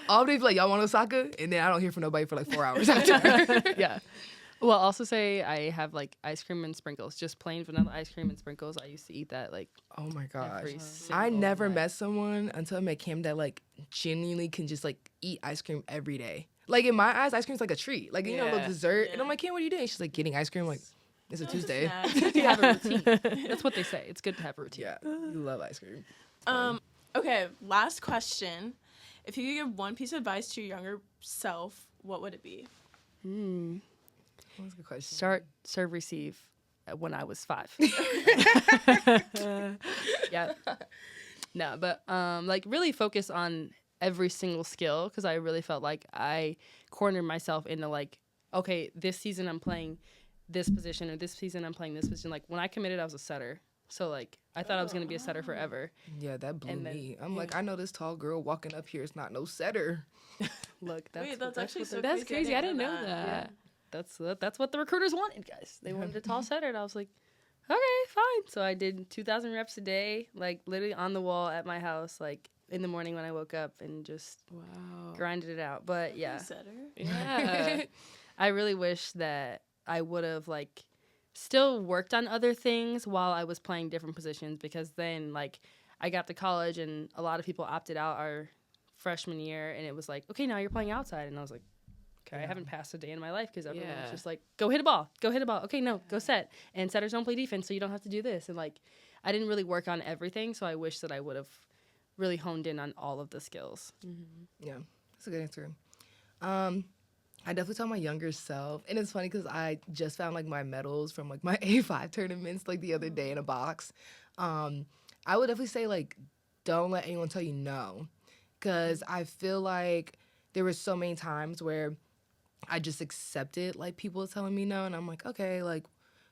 Off day, like, y'all want Osaka? And then I don't hear from nobody for like 4 hours after. Yeah. Well, I'll also say I have like ice cream and sprinkles, just plain vanilla ice cream and sprinkles. I used to eat that like. Oh my gosh. I never met someone until I met Cam that like genuinely can just like eat ice cream every day. Like in my eyes, ice cream's like a treat. Like, you know, a little dessert. And I'm like, Cam, what are you doing? She's like, getting ice cream. I'm like, it's a Tuesday. It's good to have a routine. That's what they say. It's good to have a routine. Yeah, you love ice cream. Okay, last question. If you could give one piece of advice to your younger self, what would it be? That's a good question. Start, serve, receive when I was 5. Yeah. No, but like really focus on every single skill because I really felt like I cornered myself into like, okay, this season I'm playing this position or this season I'm playing this position. Like when I committed, I was a setter. So like I thought I was gonna be a setter forever. Yeah, that blew me. I'm like, I know this tall girl walking up here is not no setter. Look, that's actually so that's crazy. I didn't know that. Yeah. That's what the recruiters wanted, guys. They wanted a tall setter, and I was like, okay, fine. So I did 2,000 reps a day, like literally on the wall at my house, like in the morning when I woke up, and just grinded it out. But yeah, Setter. Yeah. I really wish that I would have like still worked on other things while I was playing different positions, because then like I got to college and a lot of people opted out our freshman year, and it was like, okay, now you're playing outside. And I was like, okay, I haven't passed a day in my life, because everyone was just like, go hit a ball. Okay, no, go set. And setters don't play defense, so you don't have to do this. And like, I didn't really work on everything, so I wish that I would have really honed in on all of the skills. Yeah, that's a good answer. I definitely tell my younger self, and it's funny because I just found like my medals from like my A5 tournaments like the other day in a box. I would definitely say like, don't let anyone tell you no, because I feel like there were so many times where I just accepted like people telling me no, and I'm like, okay, like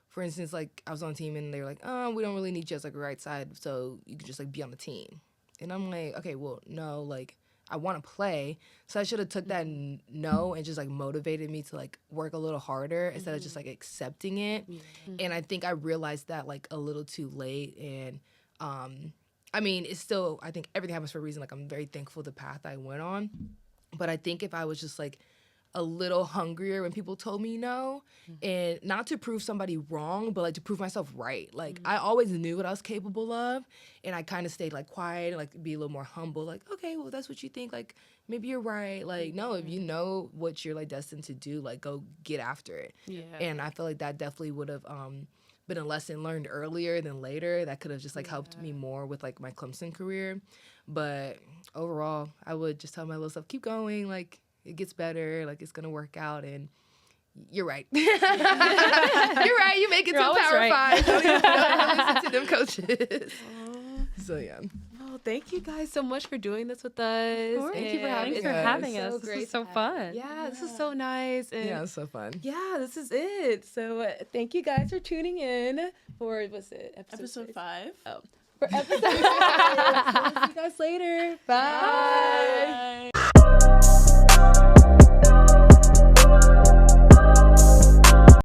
for instance, like I was on a team and they were like, oh, we don't really need you as like a right side, so you can just like be on the team. And I'm like, okay, well, no, like I want to play, so I should have took that no and just like motivated me to like work a little harder instead of just like accepting it. And I think I realized that like a little too late. And I mean, it's still, I think everything happens for a reason. Like I'm very thankful the path I went on, but I think if I was just like a little hungrier when people told me no, and not to prove somebody wrong, but like to prove myself right. Like I always knew what I was capable of, and I kind of stayed like quiet and like be a little more humble. Like, okay, well, that's what you think. Like maybe you're right. Like no, if you know what you're like destined to do, like go get after it. And I feel like that definitely would have been a lesson learned earlier than later that could have just like helped me more with like my Clemson career. But overall, I would just tell my little self, keep going. Like it gets better, like it's gonna work out, and you're right. You're right, you make it to Power 5. Don't even listen to them coaches. So yeah. Well, thank you guys so much for doing this with us. Thank you for having us. Thanks for having So us. This great is so fun. Yeah, this is so nice. And Yeah, it's so fun. yeah, this is it. So thank you guys for tuning in for, what's it? Episode 5. Oh, for episode 5. See you guys later. Bye. Bye.